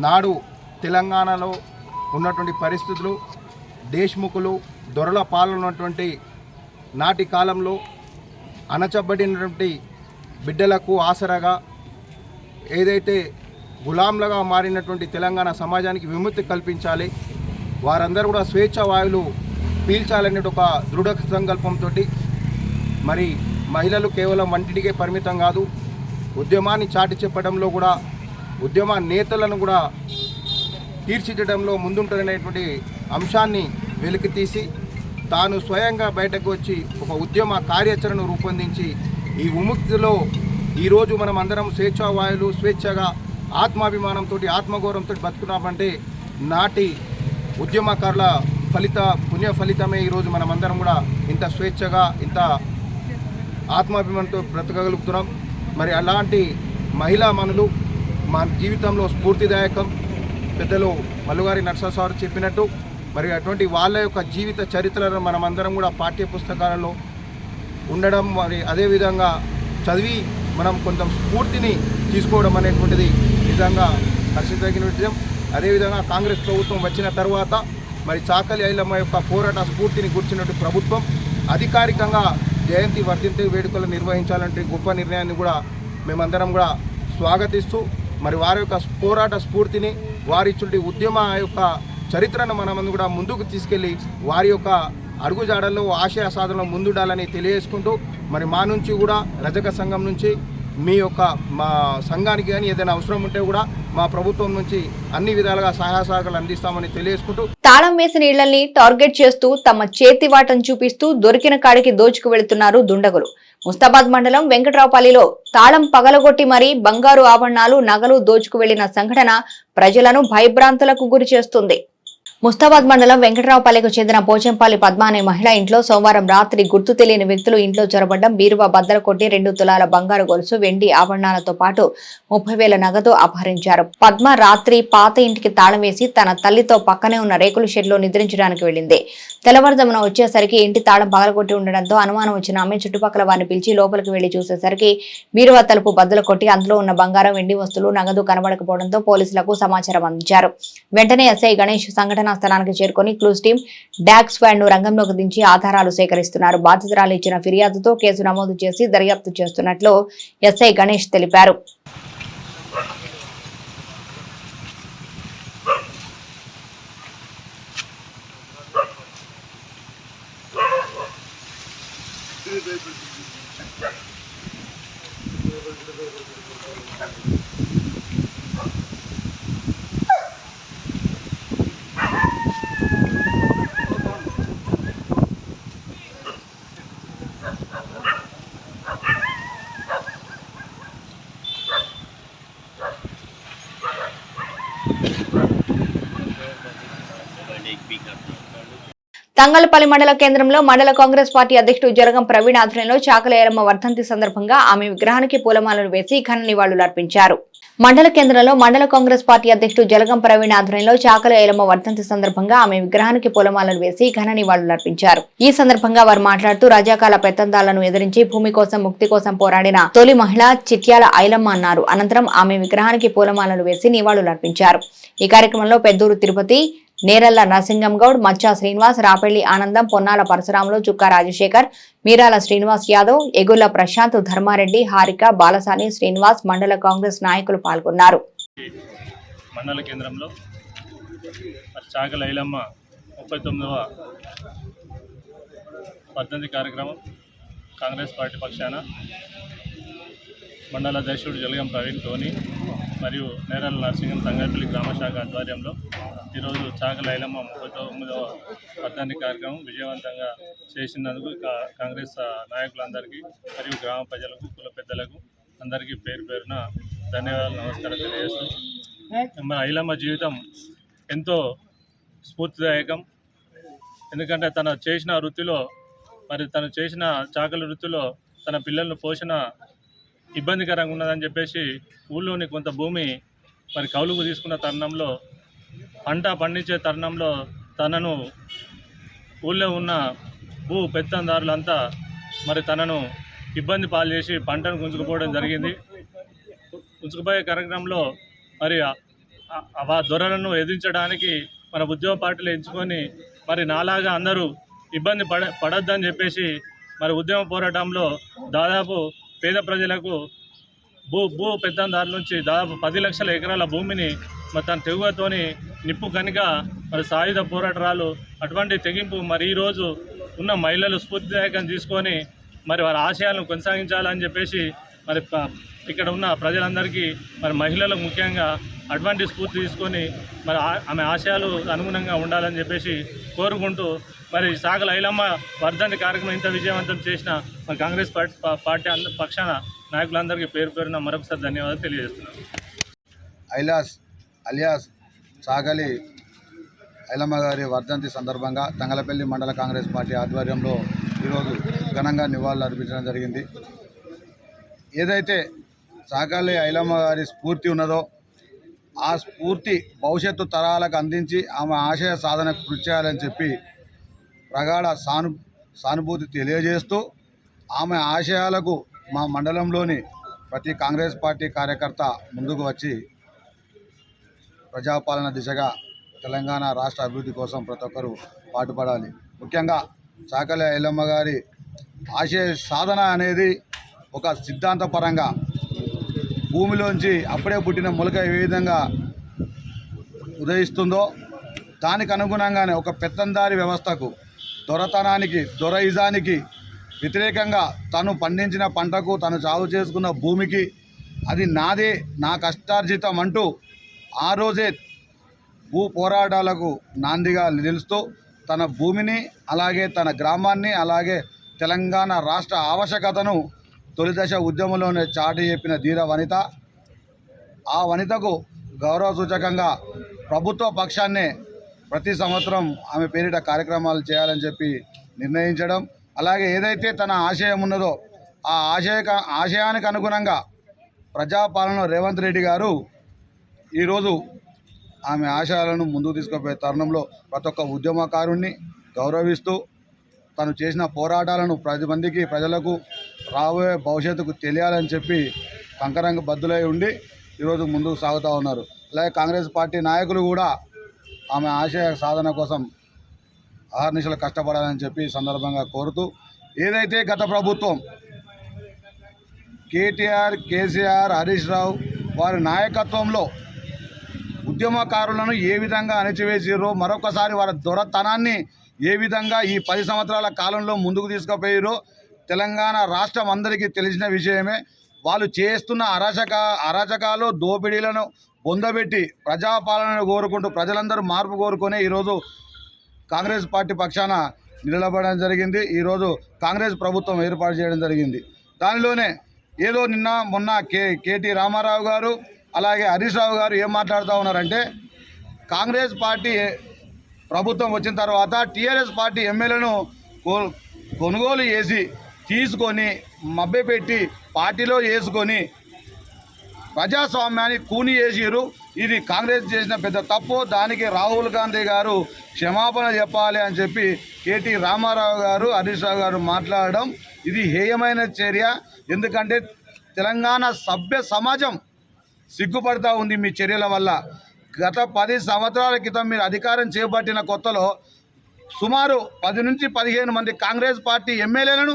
నాడు తెలంగాణలో ఉన్నటువంటి పరిస్థితులు, దేశ్ముఖులు దొరల పాలనటువంటి నాటి కాలంలో అణచబడినటువంటి బిడ్డలకు ఆసరాగా ఏదైతే గులాంలుగా మారినటువంటి తెలంగాణ సమాజానికి విముక్తి కల్పించాలి, వారందరూ కూడా స్వేచ్ఛ వాయువులు పీల్చాలనే ఒక దృఢ సంకల్పంతో మరి మహిళలు కేవలం వంటింటికే పరిమితం కాదు, ఉద్యమాన్ని చాటి చెప్పడంలో కూడా ఉద్యమ నేతలను కూడా తీర్చిదిద్దడంలో ముందుంటారనేటువంటి అంశాన్ని వెలికితీసి తాను స్వయంగా బయటకు వచ్చి ఒక ఉద్యమ కార్యాచరణను రూపొందించి ఈ విముక్తిలో ఈరోజు మనం అందరం స్వేచ్ఛా వాయువులు స్వేచ్ఛగా ఆత్మాభిమానంతో ఆత్మగౌరవంతో బతుకున్నామంటే నాటి ఉద్యమకారుల పుణ్య ఫలితమే ఈరోజు మనమందరం కూడా ఇంత స్వేచ్ఛగా ఇంత ఆత్మాభిమానంతో బ్రతకగలుగుతున్నాం. మరి అలాంటి మహిళా మనులు మా జీవితంలో స్ఫూర్తిదాయకం. పెద్దలు మల్లుగారి నరసింహారావు చెప్పినట్టు మరి అటువంటి వాళ్ళ యొక్క జీవిత చరిత్రలను మనమందరం కూడా పాఠ్య పుస్తకాలలో ఉండడం, మరి అదేవిధంగా చదివి మనం కొంత స్ఫూర్తిని తీసుకోవడం అనేటువంటిది నిజంగా హర్షించదగిన విషయం. అదేవిధంగా కాంగ్రెస్ ప్రభుత్వం వచ్చిన తర్వాత మరి చాకలి ఐలమ్మ యొక్క పోరాట స్ఫూర్తిని గుర్చినట్టు ప్రభుత్వం అధికారికంగా జయంతి వర్ధంతి వేడుకలు నిర్వహించాలంటే గొప్ప నిర్ణయాన్ని కూడా మేమందరం కూడా స్వాగతిస్తూ మరి వారి యొక్క పోరాట స్ఫూర్తిని వారిచ్చుంటి ఉద్యమ యొక్క చరిత్రను మనమందు కూడా ముందుకు తీసుకెళ్ళి వారి యొక్క అడుగుజాడల్లో ఆశయ సాధనలో ముందుండాలని తెలియజేసుకుంటూ మరి మా నుంచి కూడా రజక సంఘం నుంచి మీ యొక్క మా సంఘానికి కానీ ఏదైనా అవసరం ఉంటే కూడా మా ప్రభుత్వం నుంచి అన్ని విధాలుగా సహాయ సహకారాలు అందిస్తామని తెలియజేసుకుంటూ తాళం వేసిన ఇళ్లని టార్గెట్ చేస్తూ తమ చేతివాటం చూపిస్తూ దొరికిన కాడికి దోచుకు వెళుతున్నారు దుండగులు. ముస్తాబాద్ మండలం వెంకట్రావుపల్లిలో తాళం పగలగొట్టి మరీ బంగారు ఆభరణాలు నగలు దోచుకు వెళ్లిన సంఘటన ప్రజలను భయభ్రాంతులకు గురి చేస్తుంది. ముస్తాబాద్ మండలం వెంకట్రావుపల్లికి చెందిన పోచంపల్లి పద్మ అనే మహిళ ఇంట్లో సోమవారం రాత్రి గుర్తు తెలియని వ్యక్తులు ఇంట్లో చొరబడ్డం, బీరువా బద్దలు కొట్టి 2 తులాల బంగారు గొలుసు, వెండి ఆభరణాలతో పాటు 30,000 నగదు అపహరించారు. పద్మ రాత్రి పాత ఇంటికి తాళం వేసి తన తల్లితో పక్కనే ఉన్న రేకుల షెడ్లో నిద్రించడానికి వెళ్లింది. తెల్లవారుజామున వచ్చేసరికి ఇంటి తాళం పగలగొట్టి ఉండడంతో అనుమానం వచ్చిన ఆమె చుట్టుపక్కల వారిని పిలిచి లోపలికి వెళ్లి చూసేసరికి బీరువా తలుపు బద్దలు కొట్టి అందులో ఉన్న బంగారం, వెండి వస్తువులు, నగదు కనబడకపోవడంతో పోలీసులకు సమాచారం అందించారు. వెంటనే ఎస్ఐ గణేష్ సంఘటన స్థలానికి చేరుకుని క్లూస్ టీం డాగ్ స్క్వాడ్ ను రంగంలోకి దించి ఆధారాలు సేకరిస్తున్నారు. బాధితురాలు ఇచ్చిన ఫిర్యాదుతో కేసు నమోదు చేసి దర్యాప్తు చేస్తున్నట్లు ఎస్ఐ గణేష్ తెలిపారు. తంగళ్లపల్లి మండల కేంద్రంలో మండల కాంగ్రెస్ పార్టీ అధ్యక్షుడు జలగం ప్రవీణ్ ఆధ్వర్యంలో చాకలి ఐలమ్మ వర్ధంతి సందర్భంగా ఆమె విగ్రహానికి పూలమాలలు వేసి ఘన నివాళులు అర్పించారు. మండల కేంద్రంలో మండల కాంగ్రెస్ పార్టీ అధ్యక్షుడు జలగం ప్రవీణ్ ఆధ్వర్యంలో చాకలి ఐలమ్మ వర్ధంతి సందర్భంగా ఆమె విగ్రహానికి పూలమాలలు వేసి ఘన నివాళులు అర్పించారు. ఈ సందర్భంగా వారు మాట్లాడుతూ రజాకాల పెత్తందాలను ఎదిరించి భూమి కోసం ముక్తి కోసం పోరాడిన తొలి మహిళ చిట్యాల ఐలమ్మ అన్నారు. అనంతరం ఆమె విగ్రహానికి పూలమాలలు వేసి నివాళులు అర్పించారు. ఈ కార్యక్రమంలో పెద్దూరు తిరుపతి, నేరల్ల నరసింగం గౌడ్, మచ్చా శ్రీనివాస్, రాపెల్లి ఆనందం, పొన్నాల పరశురాములు, చుక్కా రాజశేఖర్, మీరాల శ్రీనివాస్ యాదవ్, ఎగుళ్ల ప్రశాంత్, ధర్మారెడ్డి, హారిక, బాలసాని, శ్రీనివాస్, మండల కాంగ్రెస్ నాయకులు పాల్గొన్నారు. మండల కేంద్రంలో చాకలి ఐలమ్మ 39వ వర్ధంతి కార్యక్రమం కాంగ్రెస్ పార్టీ పక్షాన మండల అధ్యక్షుడు జలగం ప్రవీణ్ తోని మరియు నేరల నరసింగం తంగళ్లపల్లి గ్రామ శాఖ ఆధ్వర్యంలో ఈరోజు చాకలి ఐలమ్మ 39వ వర్ధంతి కార్యక్రమం విజయవంతంగా చేసినందుకు కాంగ్రెస్ నాయకులందరికీ మరియు గ్రామ ప్రజలకు, కుల పెద్దలకు అందరికీ పేరు పేరున ధన్యవాదాలు, నమస్కారం తెలియజేస్తూ, మన ఐలమ్మ జీవితం ఎంతో స్ఫూర్తిదాయకం. ఎందుకంటే తన చేసిన వృత్తిలో మరి తను చేసిన చాకలి వృత్తిలో తన పిల్లల పోషణ ఇబ్బందికరంగా ఉన్నదని చెప్పేసి ఊళ్ళోని కొంత భూమి మరి కౌలుకు తీసుకున్న తరుణంలో పంట పండించే తరుణంలో తనను ఊళ్ళో ఉన్న భూ పెత్తందారులంతా మరి తనను ఇబ్బంది పాలు చేసి పంటను గుంజుకుపోవడం జరిగింది. గుంజుకుపోయే కార్యక్రమంలో మరి ఆ దొరలను ఎదిరించడానికి మన ఉద్యోగ పార్టీలు ఎంచుకొని మరి నాలాగా అందరూ ఇబ్బంది పడొద్దని చెప్పేసి మరి ఉద్యమ పోరాటంలో దాదాపు పేద ప్రజలకు భూ పెత్తందారుల నుంచి దాదాపు 10 లక్షల ఎకరాల భూమిని మరి తన తెగువతోని నిప్పు కనుక మరి సాయుధ పోరాటాలు అటువంటి తెగింపు మరి ఈరోజు ఉన్న మహిళలు స్ఫూర్తిదాయకం తీసుకొని మరి వారి ఆశయాలను కొనసాగించాలని చెప్పేసి మరి ఇక్కడ ఉన్న ప్రజలందరికీ మరి మహిళలకు ముఖ్యంగా అటువంటి స్ఫూర్తి తీసుకొని మరి ఆమె ఆశయాలు అనుగుణంగా ఉండాలని చెప్పేసి కోరుకుంటూ మరి చాకలి ఐలమ్మ వర్ధంతి కార్యక్రమం ఇంత విజయవంతం చేసిన మరి కాంగ్రెస్ పార్టీ పక్షాన నాయకులందరికీ పేరు పేరున మరొకసారి ధన్యవాదాలు తెలియజేస్తున్నాను. అలియాస్ చాకలి ఐలమ్మ గారి వర్ధంతి సందర్భంగా తంగలపల్లి మండల కాంగ్రెస్ పార్టీ ఆధ్వర్యంలో ఈరోజు ఘనంగా నివాళులు అర్పించడం జరిగింది. ఏదైతే చాకలి ఐలమ్మ గారి స్ఫూర్తి ఉన్నదో ఆ స్ఫూర్తి భవిష్యత్తు తరాలకు అందించి ఆమె ఆశయ సాధనకు కృషి చేయాలని చెప్పి ప్రగాఢ సానుభూతి తెలియజేస్తూ ఆమె ఆశయాలకు మా మండలంలోని ప్రతి కాంగ్రెస్ పార్టీ కార్యకర్త ముందుకు వచ్చి ప్రజాపాలన దిశగా తెలంగాణ రాష్ట్ర అభివృద్ధి కోసం ప్రతి ఒక్కరూ పాటుపడాలి. ముఖ్యంగా చాకలి ఐలమ్మ గారి ఆశయ సాధన అనేది ఒక సిద్ధాంతపరంగా భూమిలోంచి అప్పుడే పుట్టిన మొలక ఏ విధంగా ఉదయిస్తుందో దానికి అనుగుణంగానే ఒక పెత్తందారి వ్యవస్థకు, దొరతనానికి, దొరైజానికి వ్యతిరేకంగా తను పండించిన పంటకు, తను సాగు చేసుకున్న భూమికి అది నాదే, నా కష్టార్జితం అంటూ ఆ రోజే భూ పోరాటాలకు నాందిగా నిలుస్తూ తన భూమిని, అలాగే తన గ్రామాన్ని, అలాగే తెలంగాణ రాష్ట్ర ఆవశ్యకతను తొలిదశ ఉద్యమంలోనే చాటి చెప్పిన ధీర వనిత. ఆ వనితకు గౌరవ సూచకంగా ప్రభుత్వ పక్షాన్నే ప్రతి సంవత్సరం ఆమె పేరిట కార్యక్రమాలు చేయాలని చెప్పి నిర్ణయించడం, అలాగే ఏదైతే తన ఆశయం ఉన్నదో ఆ ఆశయానికి అనుగుణంగా ప్రజాపాలన రేవంత్ రెడ్డి గారు ఈరోజు ఆమె ఆశయాలను ముందుకు తీసుకుపోయే తరుణంలో ప్రతి ఒక్క ఉద్యమకారుణ్ణి గౌరవిస్తూ తను చేసిన పోరాటాలను 10 మందికి, ప్రజలకు రాబోయే భవిష్యత్తుకు తెలియాలని చెప్పి కంకరంగ బద్దులై ఉండి ఈరోజు ముందుకు సాగుతూ ఉన్నారు. అలాగే కాంగ్రెస్ పార్టీ నాయకులు కూడా ఆమె ఆశయ సాధన కోసం అహర్నిశలు కష్టపడాలని చెప్పి సందర్భంగా కోరుతూ, ఏదైతే గత ప్రభుత్వం కేటీఆర్, కేసీఆర్, హరీష్ రావు వారి నాయకత్వంలో ఉద్యమకారులను ఏ విధంగా అణచివేసారో, మరొకసారి వారి దొరతనాన్ని ఏ విధంగా ఈ 10 సంవత్సరాల కాలంలో ముందుకు తీసుకుపోయారో తెలంగాణ రాష్ట్రం అందరికీ తెలిసిన విషయమే. వాళ్ళు చేస్తున్న అరాచకాలు, దోపిడీలను పొందబెట్టి ప్రజాపాలనను కోరుకుంటూ ప్రజలందరూ మార్పు కోరుకునే ఈరోజు కాంగ్రెస్ పార్టీ పక్షాన నిలబడడం జరిగింది. ఈరోజు కాంగ్రెస్ ప్రభుత్వం ఏర్పాటు చేయడం జరిగింది. దానిలోనే ఏదో నిన్న మొన్న కేటీ రామారావు గారు, అలాగే హరీష్ రావు గారు ఏం మాట్లాడుతూ ఉన్నారంటే, కాంగ్రెస్ పార్టీ ప్రభుత్వం వచ్చిన తర్వాత టీఆర్ఎస్ పార్టీ ఎమ్మెల్యేలను కొనుగోలు చేసి తీసుకొని మభ్యపెట్టి పార్టీలో వేసుకొని ప్రజాస్వామ్యాన్ని కూని చేసిరు. ఇది కాంగ్రెస్ చేసిన పెద్ద తప్పు. దానికి రాహుల్ గాంధీ గారు క్షమాపణ చెప్పాలి అని చెప్పి కేటీ రామారావు గారు, హరీష్ రావు గారు మాట్లాడడం ఇది హేయమైన చర్య. ఎందుకంటే తెలంగాణ సభ్య సమాజం సిగ్గుపడతా ఉంది మీ చర్యల వల్ల. గత 10 సంవత్సరాల క్రితం మీరు అధికారం చేపట్టిన కొత్తలో సుమారు 10 నుంచి 15 మంది కాంగ్రెస్ పార్టీ ఎమ్మెల్యేలను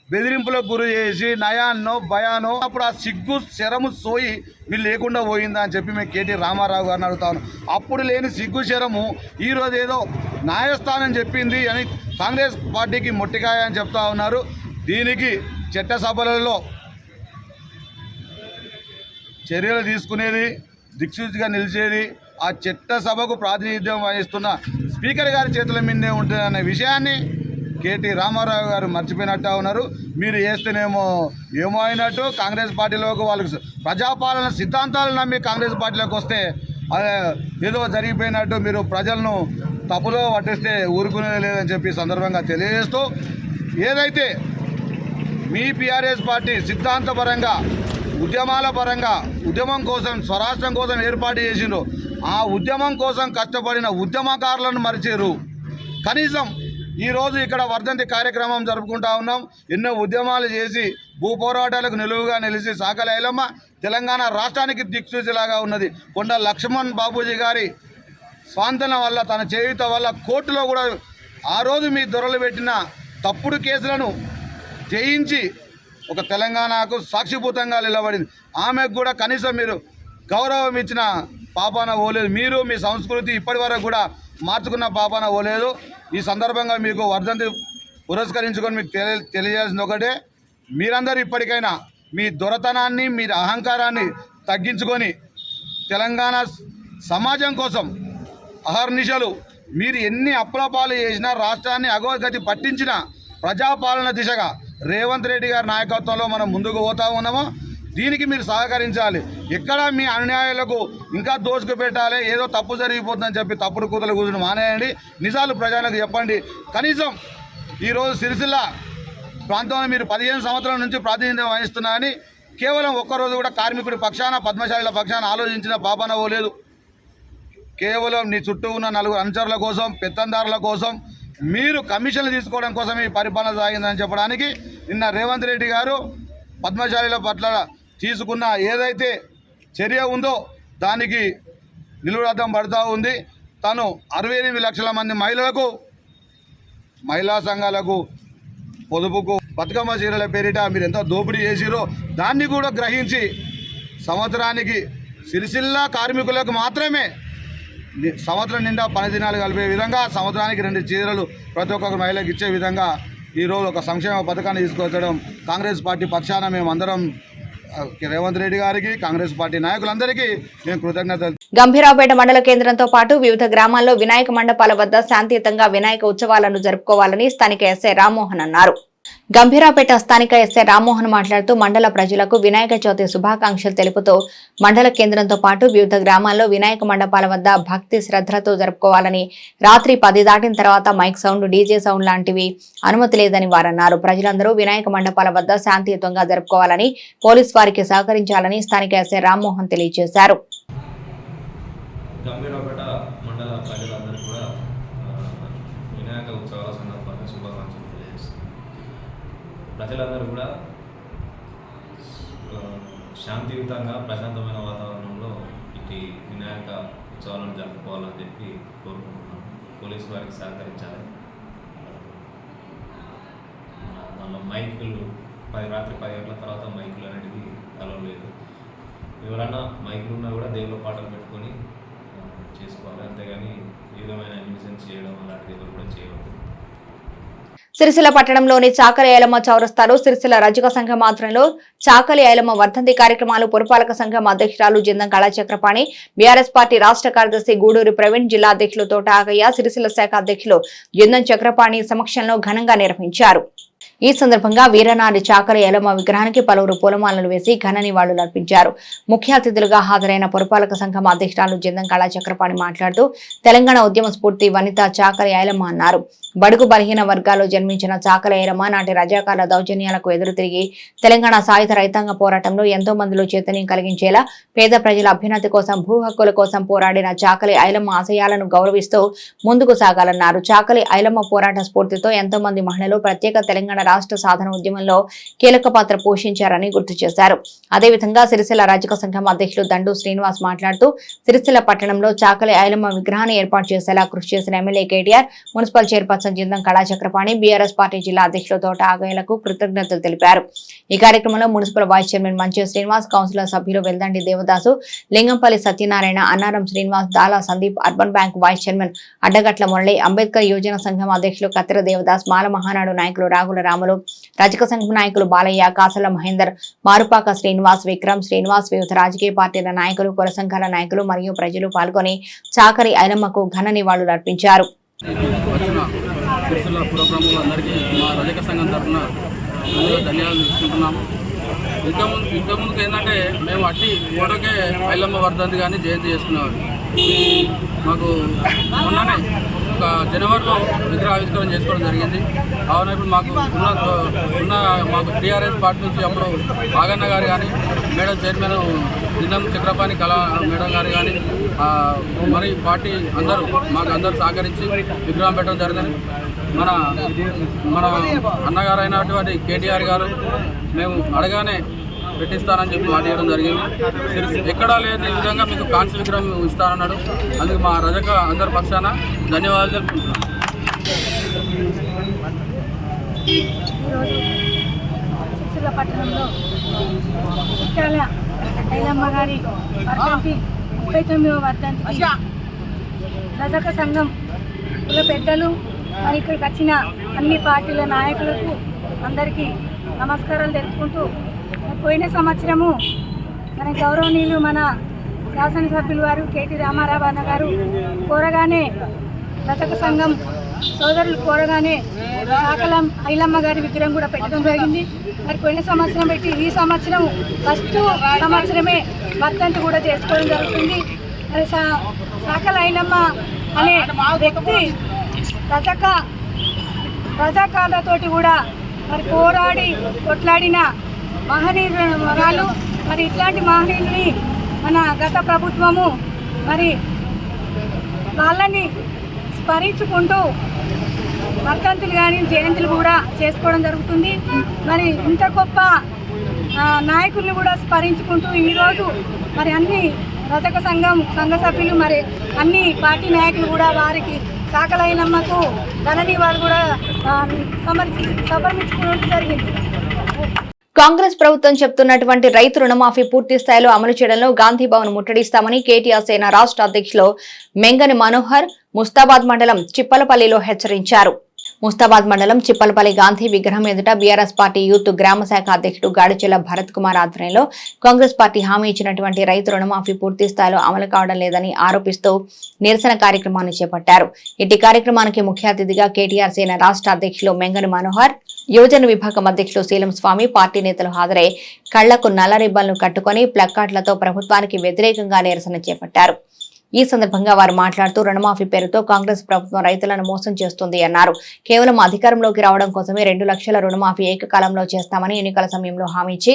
బెదిరింపులకు గురి చేసి నయాన్నో భయానో అప్పుడు ఆ సిగ్గు శరము సోయి మీరు లేకుండా పోయిందా అని చెప్పి మేము కేటీ రామారావు గారిని అడుగుతాను. అప్పుడు లేని సిగ్గు శరము ఈరోజు ఏదో న్యాయస్థానం చెప్పింది అని కాంగ్రెస్ పార్టీకి మొట్టికాయ అని చెప్తా ఉన్నారు. దీనికి చట్టసభలలో చర్యలు తీసుకునేది, దిక్సూచిగా నిలిచేది ఆ చట్టసభకు ప్రాతినిధ్యం వహిస్తున్న స్పీకర్ గారి చేతుల మీదే ఉంటుందనే విషయాన్ని కేటీ రామారావు గారు మర్చిపోయినట్టు ఉన్నారు. మీరు చేస్తేనేమో ఏమో అయినట్టు కాంగ్రెస్ పార్టీలోకి వాళ్ళకి ప్రజాపాలన సిద్ధాంతాలు నమ్మి కాంగ్రెస్ పార్టీలోకి వస్తే ఏదో జరిగిపోయినట్టు మీరు ప్రజలను తప్పులో పట్టిస్తే ఊరుకునేది లేదని చెప్పి సందర్భంగా తెలియజేస్తూ ఏదైతే మీ బీఆర్ఎస్ పార్టీ సిద్ధాంతపరంగా ఉద్యమాల పరంగా ఉద్యమం కోసం స్వరాష్ట్రం కోసం ఏర్పాటు చేసిండ్రు, ఆ ఉద్యమం కోసం కష్టపడిన ఉద్యమకారులను మరిచారు. కనీసం ఈరోజు ఇక్కడ వర్ధంతి కార్యక్రమం జరుపుకుంటా ఉన్నాం. ఎన్నో ఉద్యమాలు చేసి భూ పోరాటాలకు నిలువుగా నిలిచి చాకలి ఐలమ్మ తెలంగాణ రాష్ట్రానికి దిక్సూచిలాగా ఉన్నది. కొండ లక్ష్మణ్ బాబూజీ గారి స్వాంతన వల్ల, తన చేయుత వల్ల కోర్టులో కూడా ఆ రోజు మీ దొరలు పెట్టిన తప్పుడు కేసులను జయించి ఒక తెలంగాణకు సాక్షిభూతంగా నిలబడింది. ఆమెకు కూడా కనీసం మీరు గౌరవం ఇచ్చిన పాపాన పోలేదు. మీరు మీ సంస్కృతి ఇప్పటి వరకు కూడా మార్చుకున్న పాపాన పోలేదు. ఈ సందర్భంగా మీకు వర్ధంతి పురస్కరించుకొని మీకు తెలియజేసింది ఒకటే, మీరందరూ ఇప్పటికైనా మీ దొరతనాన్ని, మీ అహంకారాన్ని తగ్గించుకొని తెలంగాణ సమాజం కోసం అహర్నిశలు మీరు ఎన్ని అప్రపాలు చేసినా, రాష్ట్రాన్ని అగోగతి పట్టించిన ప్రజాపాలన దిశగా రేవంత్ రెడ్డి గారి నాయకత్వంలో మనం ముందుకు పోతా ఉన్నామో దీనికి మీరు సహకరించాలి. ఎక్కడ మీ అన్యాయాలకు ఇంకా దోసుకు పెట్టాలి, ఏదో తప్పు జరిగిపోతుందని చెప్పి తప్పుడు కూతలు కూర్చుని మానేయండి. నిజాలు ప్రజలకు చెప్పండి. కనీసం ఈరోజు సిరిసిల్ల ప్రాంతంలో మీరు 15 సంవత్సరాల నుంచి ప్రాతినిధ్యం వహిస్తున్నారని కేవలం ఒక్కరోజు కూడా కార్మికుడి పక్షాన, పద్మశాలిల పక్షాన ఆలోచించిన పాపన పోలేదు. కేవలం నీ చుట్టూ ఉన్న 4 అనుచరుల కోసం, పెత్తందారుల కోసం, మీరు కమిషన్లు తీసుకోవడం కోసం ఈ పరిపాలన సాగిందని చెప్పడానికి నిన్న రేవంత్ రెడ్డి గారు పద్మశాలిల పట్ల తీసుకున్న ఏదైతే చర్య ఉందో దానికి నిలువురద్దం పడుతూ ఉంది. తను 68 లక్షల మంది మహిళలకు, మహిళా సంఘాలకు, పొదుపుకు, బతుకమ్మ చీరల పేరిట మీరు ఎంతో దోపిడీ చేసిరో దాన్ని కూడా గ్రహించి సంవత్సరానికి సిరిసిల్ల కార్మికులకు మాత్రమే సంవత్సరం నిండా 10 దినాలు కలిపే విధంగా సంవత్సరానికి 2 చీరలు ప్రతి ఒక్క మహిళకు ఇచ్చే విధంగా ఈరోజు ఒక సంక్షేమ పథకాన్ని తీసుకొచ్చడం కాంగ్రెస్ పార్టీ పక్షాన మేమందరం రేవంత్ రెడ్డి గారికి, కాంగ్రెస్ పార్టీ నాయకులందరికీ నేను కృతజ్ఞతలు. గంభీరావుపేట మండల కేంద్రంతో పాటు వివిధ గ్రామాల్లో వినాయక మండపాల వద్ద శాంతియుతంగా వినాయక ఉత్సవాలను జరుపుకోవాలని స్థానిక ఎస్ఐ రామ్మోహన్ అన్నారు. గంభీరావుపేట స్థానిక ఎస్ఐ రామ్మోహన్ మాట్లాడుతూ మండల ప్రజలకు వినాయక చవితి శుభాకాంక్షలు తెలుపుతూ మండల కేంద్రంతో పాటు వివిధ గ్రామాల్లో వినాయక మండపాల వద్ద భక్తి శ్రద్ధలతో జరుపుకోవాలని, రాత్రి 10 దాటిన తర్వాత మైక్ సౌండ్, డీజే సౌండ్ లాంటివి అనుమతి లేదని వారన్నారు. ప్రజలందరూ వినాయక మండపాల వద్ద శాంతియుతంగా జరుపుకోవాలని, పోలీసు వారికి సహకరించాలని స్థానిక ఎస్ఐ రామ్మోహన్ తెలియజేశారు. గంభీరావుపేట మండల ప్రజలందరూ కూడా వినాయక ఉత్సవాల సందర్భంగా శుభాకాంక్షలు తెలియజేస్తున్నారు. ప్రజలందరూ కూడా శాంతియుతంగా ప్రశాంతమైన వాతావరణంలో ఇటు వినాయక ఉత్సవాలను జరుపుకోవాలని చెప్పి కోరుకుంటున్నాను. పోలీసు వారికి సహకరించాలి. దానిలో మైకులు రాత్రి 10 గంటల తర్వాత మైకులు అనేటివి అలవ్ లేదు. ఎవరైనా మైకులు ఉన్నా కూడా దేవుళ్ళ పాటలు పెట్టుకొని చేసుకోవాలి. అంతేగాని ఈ విధమైన న్యూసెన్స్ చేయడం అలాంటిది ఎవరు కూడా చేయవద్దు. సిరిసిల్ల పట్టణంలోని చాకలి ఐలమ్మ చౌరస్తాలో సిరిసిల్ల రజక సంఘం ఆధ్వర్యంలో చాకలి ఐలమ్మ వర్ధంతి కార్యక్రమాలు పురపాలక సంఘం అధ్యక్షురాలు జిందం కళాచక్రపాణి, బీఆర్ఎస్ పార్టీ రాష్ట్ర కార్యదర్శి గూడూరి ప్రవీణ్, జిల్లా అధ్యక్షులు తోట ఆగయ్య, సిరిసిల్ల శాఖ అధ్యక్షులు జిందం చక్రపాణి సమక్షంలో ఘనంగా నిర్వహించారు. ఈ సందర్భంగా వీరనారి చాకలి ఐలమ్మ విగ్రహానికి పలువురు పూలమాలలు వేసి ఘన నివాళులు అర్పించారు. ముఖ్య అతిథులుగా హాజరైన పురపాలక సంఘం అధ్యక్షురాలు జిందం కళాచక్రపాణి మాట్లాడుతూ తెలంగాణ ఉద్యమ స్ఫూర్తి వనిత చాకలి ఐలమ్మ అన్నారు. బడుగు బలహీన వర్గాల్లో జన్మించిన చాకలి ఐలమ్మ నాటి రజాకాల దౌర్జన్యాలకు ఎదురు తిరిగి తెలంగాణ సాయుధ రైతాంగ పోరాటంలో ఎంతో మందిలో చైతన్యం కలిగించేలా పేద ప్రజల అభ్యున్నతి కోసం, భూ హక్కుల కోసం పోరాడిన చాకలి ఐలమ్మ ఆశయాలను గౌరవిస్తూ ముందుకు సాగాలన్నారు. చాకలి ఐలమ్మ పోరాట స్ఫూర్తితో ఎంతో మంది మహిళలు ప్రత్యేక తెలంగాణ రాష్ట్ర సాధన ఉద్యమంలో కీలక పాత్ర పోషించారని గుర్తు చేశారు. అదేవిధంగా సిరిసిల్ల రజక సంఘం అధ్యక్షులు దండు శ్రీనివాస్ మాట్లాడుతూ సిరిసిల్ల పట్టణంలో చాకలి ఐలమ్మ విగ్రహాన్ని ఏర్పాటు చేసేలా కృషి చేసిన MLA KTR, municipal chairperson Jindam Kala Chakrapani, BRS party జిల్లా అధ్యక్షులు తోట ఆగయ్యలకు కృతజ్ఞతలు తెలిపారు. ఈ కార్యక్రమంలో మున్సిపల్ వైస్ చైర్మన్ మంచే శ్రీనివాస్, కౌన్సిలర్ సభ్యులు Veldandi Devadasu, Lingampally Satyanarayana, Annaram Srinivas, Dala Sandeep, urban bank vice chairman Addagatla Murali, Ambedkar యోజన సంఘం అధ్యక్షులు కత్తెర దేవదాస్, మాల మహానాడు నాయకులు రాగుల రాములు, రజక సంఘం నాయకులు బాలయ్య, కాసల మహేందర్, మారుపాక శ్రీనివాస్, విక్రమ్ శ్రీనివాస్, వివిధ రాజకీయ పార్టీల నాయకులు, కుల సంఘాల నాయకులు మరియు ప్రజలు పాల్గొని చాకలి ఐలమ్మకు ఘన నివాళులు అర్పించారు. సిరిసిల్ల పురప్రముఖులందరికీ మా రజక సంఘం తరఫున ధన్యవాదాలు తీసుకుంటున్నాము. ఇంతకుముందుకు ఏంటంటే మేము అట్టి ఫోటోకే ఐలమ్మ వర్ధంతి కానీ జయంతి చేసుకునేవారు. మాకు మొన్ననే జనవరిలో విగ్రహావిష్కరణ చేసుకోవడం జరిగింది. కావున ఇప్పుడు మాకు మాకు టీఆర్ఎస్ పార్టీ నుంచి అప్పుడు ఆగన్న గారు కానీ, మేడం చైర్మన్ నిన్నం చక్రపాణి కళా మేడం గారు కానీ, మరి పార్టీ అందరూ సహకరించి విగ్రహం పెట్టడం జరిగింది. మన అన్నగారు అయినటువంటి కేటీఆర్ గారు మేము అడగానే పెట్టిస్తానని చెప్పి మాట ఇవ్వడం జరిగింది. ఎక్కడా లేని విధంగా మీకు కాంస్య విగ్రహం ఇస్తానన్నాడు. అందుకు మా రజక అందరి పక్షాన ధన్యవాదాలు తెలుపుకుంటున్నాం. సిరిసిల్ల పట్టణంలో చిట్టాల ఐలమ్మ గారి వర్ధంతి 39వ వర్ధంతికి రజక సంఘం కుల పెద్దలు మరి ఇక్కడికి వచ్చిన అన్ని పార్టీల నాయకులకు అందరికీ నమస్కారాలు తెలుపుకుంటూ, పోయిన సంవత్సరము మన గౌరవనీయులు మన శాసనసభ్యులు వారు కేటీ రామారావు అన్న గారు కోరగానే, రజక సంఘం సోదరులు కోరగానే సాకలం ఐలమ్మ గారి విగ్రహం కూడా పెట్టడం జరిగింది. మరి పోయిన సంవత్సరం పెట్టి ఈ సంవత్సరం ఫస్ట్ సంవత్సరమే వర్ధంతి కూడా చేసుకోవడం జరుగుతుంది. మరి సాకల ఐలమ్మ అనే వ్యక్తి రజాకార్లతోటి కూడా మరి పోరాడి కొట్లాడిన మహనీయురాలు. మరి ఇట్లాంటి మహనీయుల్ని మన గత ప్రభుత్వము మరి వాళ్ళని స్మరించుకుంటూ వర్ధంతులు కానీ జయంతులు కూడా చేసుకోవడం జరుగుతుంది. మరి ఇంత గొప్ప నాయకుల్ని కూడా స్మరించుకుంటూ ఈరోజు మరి అన్ని రజక సంఘ సభ్యులు మరి అన్ని పార్టీ నాయకులు కూడా వారికి సాకలైనమ్మకు ధననివాళులు కూడా సమర్పించుకోవడం జరిగింది. కాంగ్రెస్ ప్రభుత్వం చెప్తున్నటువంటి రైతు రుణమాఫీ పూర్తి స్థాయిలో అమలు చేయడంలో గాంధీ భవన్ ముట్టడిస్తామని కేటీఆర్ సేన రాష్ట్ర అధ్యక్షులు మెంగని మనోహర్ ముస్తాబాద్ మండలం చిప్పలపల్లిలో హెచ్చరించారు. ముస్తాబాద్ మండలం చిప్పలపల్లి గాంధీ విగ్రహం ఎదుట బీఆర్ఎస్ పార్టీ యూత్ గ్రామ శాఖ అధ్యక్షుడు గాడిచెల్ల భరత్ కుమార్ ఆధ్వర్యంలో కాంగ్రెస్ పార్టీ హామీ ఇచ్చినటువంటి రైతు రుణమాఫీ పూర్తి స్థాయిలో అమలు కావడం లేదని ఆరోపిస్తూ నిరసన కార్యక్రమాన్ని చేపట్టారు. ఇట్టి కార్యక్రమానికి ముఖ్య అతిథిగా కేటీఆర్ సేన రాష్ట్ర అధ్యక్షులు మెంగని మనోహర్, యువజన విభాగం అధ్యక్షులు శీలం స్వామి, పార్టీ నేతలు హాజరై కళ్లకు నల్ల రిబ్బన్లు కట్టుకుని ప్లకార్డులతో ప్రభుత్వానికి వ్యతిరేకంగా నిరసన చేపట్టారు. ఈ సందర్భంగా వారు మాట్లాడుతూ రుణమాఫీ పేరుతో కాంగ్రెస్ ప్రభుత్వం రైతులను మోసం చేస్తుంది అన్నారు. కేవలం అధికారంలోకి రావడం కోసమే 2 లక్షల రుణమాఫీ ఏకకాలంలో చేస్తామని ఎన్నికల సమయంలో హామీ ఇచ్చి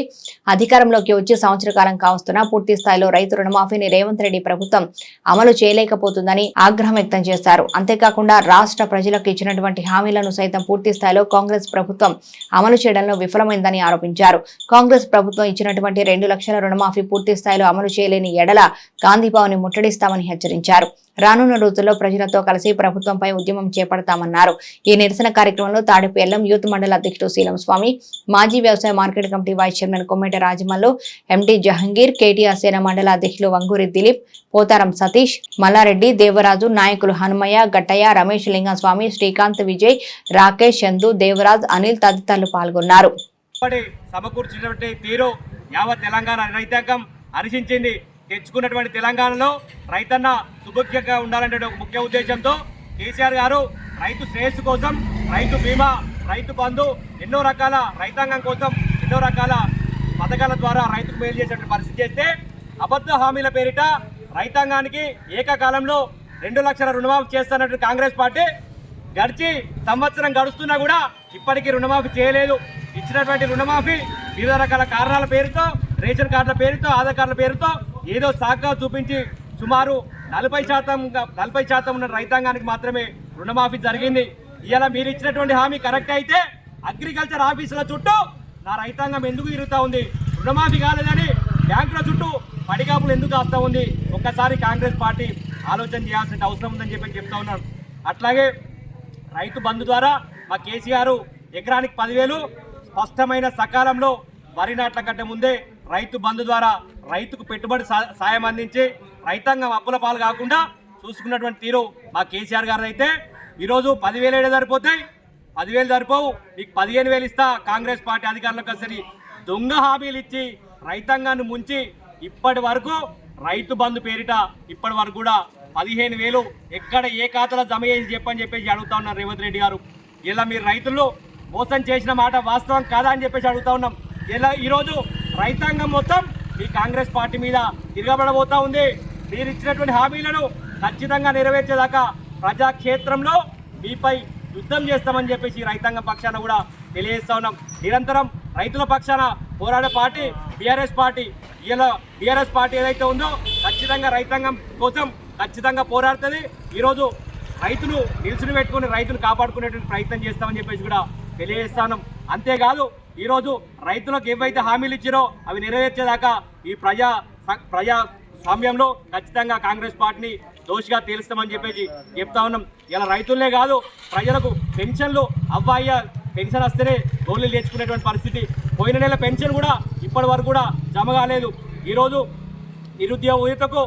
అధికారంలోకి వచ్చి సంవత్సర కాలం కావస్తున్నా పూర్తి స్థాయిలో రైతు రుణమాఫీని రేవంత్ రెడ్డి ప్రభుత్వం అమలు చేయలేకపోతుందని ఆగ్రహం వ్యక్తం చేశారు. అంతేకాకుండా రాష్ట్ర ప్రజలకు ఇచ్చినటువంటి హామీలను సైతం పూర్తి స్థాయిలో కాంగ్రెస్ ప్రభుత్వం అమలు చేయడంలో విఫలమైందని ఆరోపించారు. కాంగ్రెస్ ప్రభుత్వం ఇచ్చినటువంటి 2 లక్షల రుణమాఫీ పూర్తి స్థాయిలో అమలు చేయలేని ఎడల గాంధీ భవన్ ని ముట్టడిస్తామని హెచ్చరించారు. రానున్న రోజుల్లో ప్రజలతో కలిసి ప్రభుత్వంపై ఉద్యమం చేపడతామన్నారు. ఈ నిరసన కార్యక్రమంలో తాడిపేర్లం యూత్ మండల అధ్యక్షుడు శీలం స్వామి, మాజీ వ్యవసాయ market committee vice chairman Kommeta Rajamallu, MD Jahangir, KTR Sena మండల అధ్యక్షులు వంగూరి దిలీప్, పోతారం సతీష్, మల్లారెడ్డి, దేవరాజు, నాయకులు హనుమయ్య, గట్టయ్య, రమేష్ లింగస్వామి, శ్రీకాంత్, విజయ్, రాకేష్, చందు, దేవరాజ్, అనిల్ తదితరులు పాల్గొన్నారు. సమకూర్చినటువంటి తీరు యావత్ తెలంగాణ రైతాంగం హర్షించింది. తెచ్చుకున్నటువంటి తెలంగాణలో రైతన్న సుభిక్షంగా ఉండాలనే ఒక ముఖ్య ఉద్దేశంతో కేసీఆర్ గారు రైతు శ్రేయస్సు కోసం రైతు బీమా, రైతు బంధు, ఎన్నో రకాల రైతాంగం కోసం ఎన్నో రకాల పథకాల ద్వారా రైతుకు మేలు చేసేటువంటి పరిస్థితి చేస్తే అబద్ధ హామీల పేరిట రైతాంగానికి ఏకకాలంలో 2 లక్షల రుణమాఫీ చేస్తున్నటువంటి కాంగ్రెస్ పార్టీ గడిచి సంవత్సరం గడుస్తున్నా కూడా ఇప్పటికీ రుణమాఫీ చేయలేదు. ఇచ్చినటువంటి రుణమాఫీ వివిధ రకాల కారణాల పేరుతో, రేషన్ కార్డుల పేరుతో, ఆధార్ కార్డుల పేరుతో ఏదో సాగ్గా చూపించి సుమారు 40% ఉన్న రైతాంగానికి మాత్రమే రుణమాఫీ జరిగింది. ఇలా మీరు ఇచ్చినటువంటి హామీ కరెక్ట్ అయితే అగ్రికల్చర్ ఆఫీసుల చుట్టూ నా రైతాంగం ఎందుకు తిరుగుతూ ఉంది? రుణమాఫీ కాలేదని బ్యాంకుల చుట్టూ పడిగాపులు ఎందుకు వస్తూ ఉంది? ఒక్కసారి కాంగ్రెస్ పార్టీ ఆలోచన చేయాల్సిన అవసరం ఉందని చెప్పి చెప్తా ఉన్నాను. అట్లాగే రైతు బంధు ద్వారా మా కేసీఆర్ ఎకరానికి 10,000 స్పష్టమైన సకాలంలో వరి నాట్ల కంటే ముందే రైతు బంధు ద్వారా రైతుకు పెట్టుబడి సాయం అందించి రైతాంగం అప్పుల పాలు కాకుండా చూసుకున్నటువంటి తీరు మా కేసీఆర్ గారు అయితే ఈరోజు 10,000 సరిపోతాయి, 10,000 సరిపోవు, మీకు 15,000 ఇస్తా కాంగ్రెస్ పార్టీ అధికారంలోకి వచ్చి దొంగ హామీలు ఇచ్చి రైతాంగాన్ని ముంచి ఇప్పటి వరకు రైతు బంధు పేరిట ఇప్పటి వరకు కూడా 15,000 ఎక్కడ ఏ ఖాతాలో జమ చేసి చెప్పేసి అడుగుతా ఉన్నారు రేవంత్ రెడ్డి గారు. ఇలా మీరు రైతుల్లో మోసం చేసిన మాట వాస్తవం కాదా అని చెప్పేసి అడుగుతా ఉన్నాం. ఇలా ఈరోజు రైతాంగం మొత్తం ఈ కాంగ్రెస్ పార్టీ మీద తిరగబడబోతా ఉంది. మీరు ఇచ్చినటువంటి హామీలను ఖచ్చితంగా నెరవేర్చేదాకా ప్రజాక్షేత్రంలో మీపై యుద్ధం చేస్తామని చెప్పేసి రైతాంగం పక్షాన కూడా తెలియజేస్తా ఉన్నాం. నిరంతరం రైతుల పక్షాన పోరాడే పార్టీ బీఆర్ఎస్ పార్టీ. ఇలా బీఆర్ఎస్ పార్టీ ఏదైతే ఉందో ఖచ్చితంగా రైతాంగం కోసం ఖచ్చితంగా పోరాడుతుంది. ఈరోజు రైతులు నిలుచుని పెట్టుకుని రైతులు కాపాడుకునేటువంటి ప్రయత్నం చేస్తామని చెప్పేసి కూడా తెలియజేస్తాను. అంతేకాదు ఈరోజు రైతులకు ఏవైతే హామీలు ఇచ్చారో అవి నెరవేర్చేదాకా ఈ ప్రజాస్వామ్యంలో ఖచ్చితంగా కాంగ్రెస్ పార్టీని దోషిగా తేలుస్తామని చెప్పేసి చెప్తా ఉన్నాం. ఇలా రైతులనే కాదు ప్రజలకు పెన్షన్లు అవ్వాయ్య పెన్షన్ వస్తేనే గోళ్ళు నేర్చుకునేటువంటి పరిస్థితి. పోయిన నెల పెన్షన్ కూడా ఇప్పటి వరకు కూడా జమ కాలేదు. ఈరోజు నిరుద్యోగ యువతకు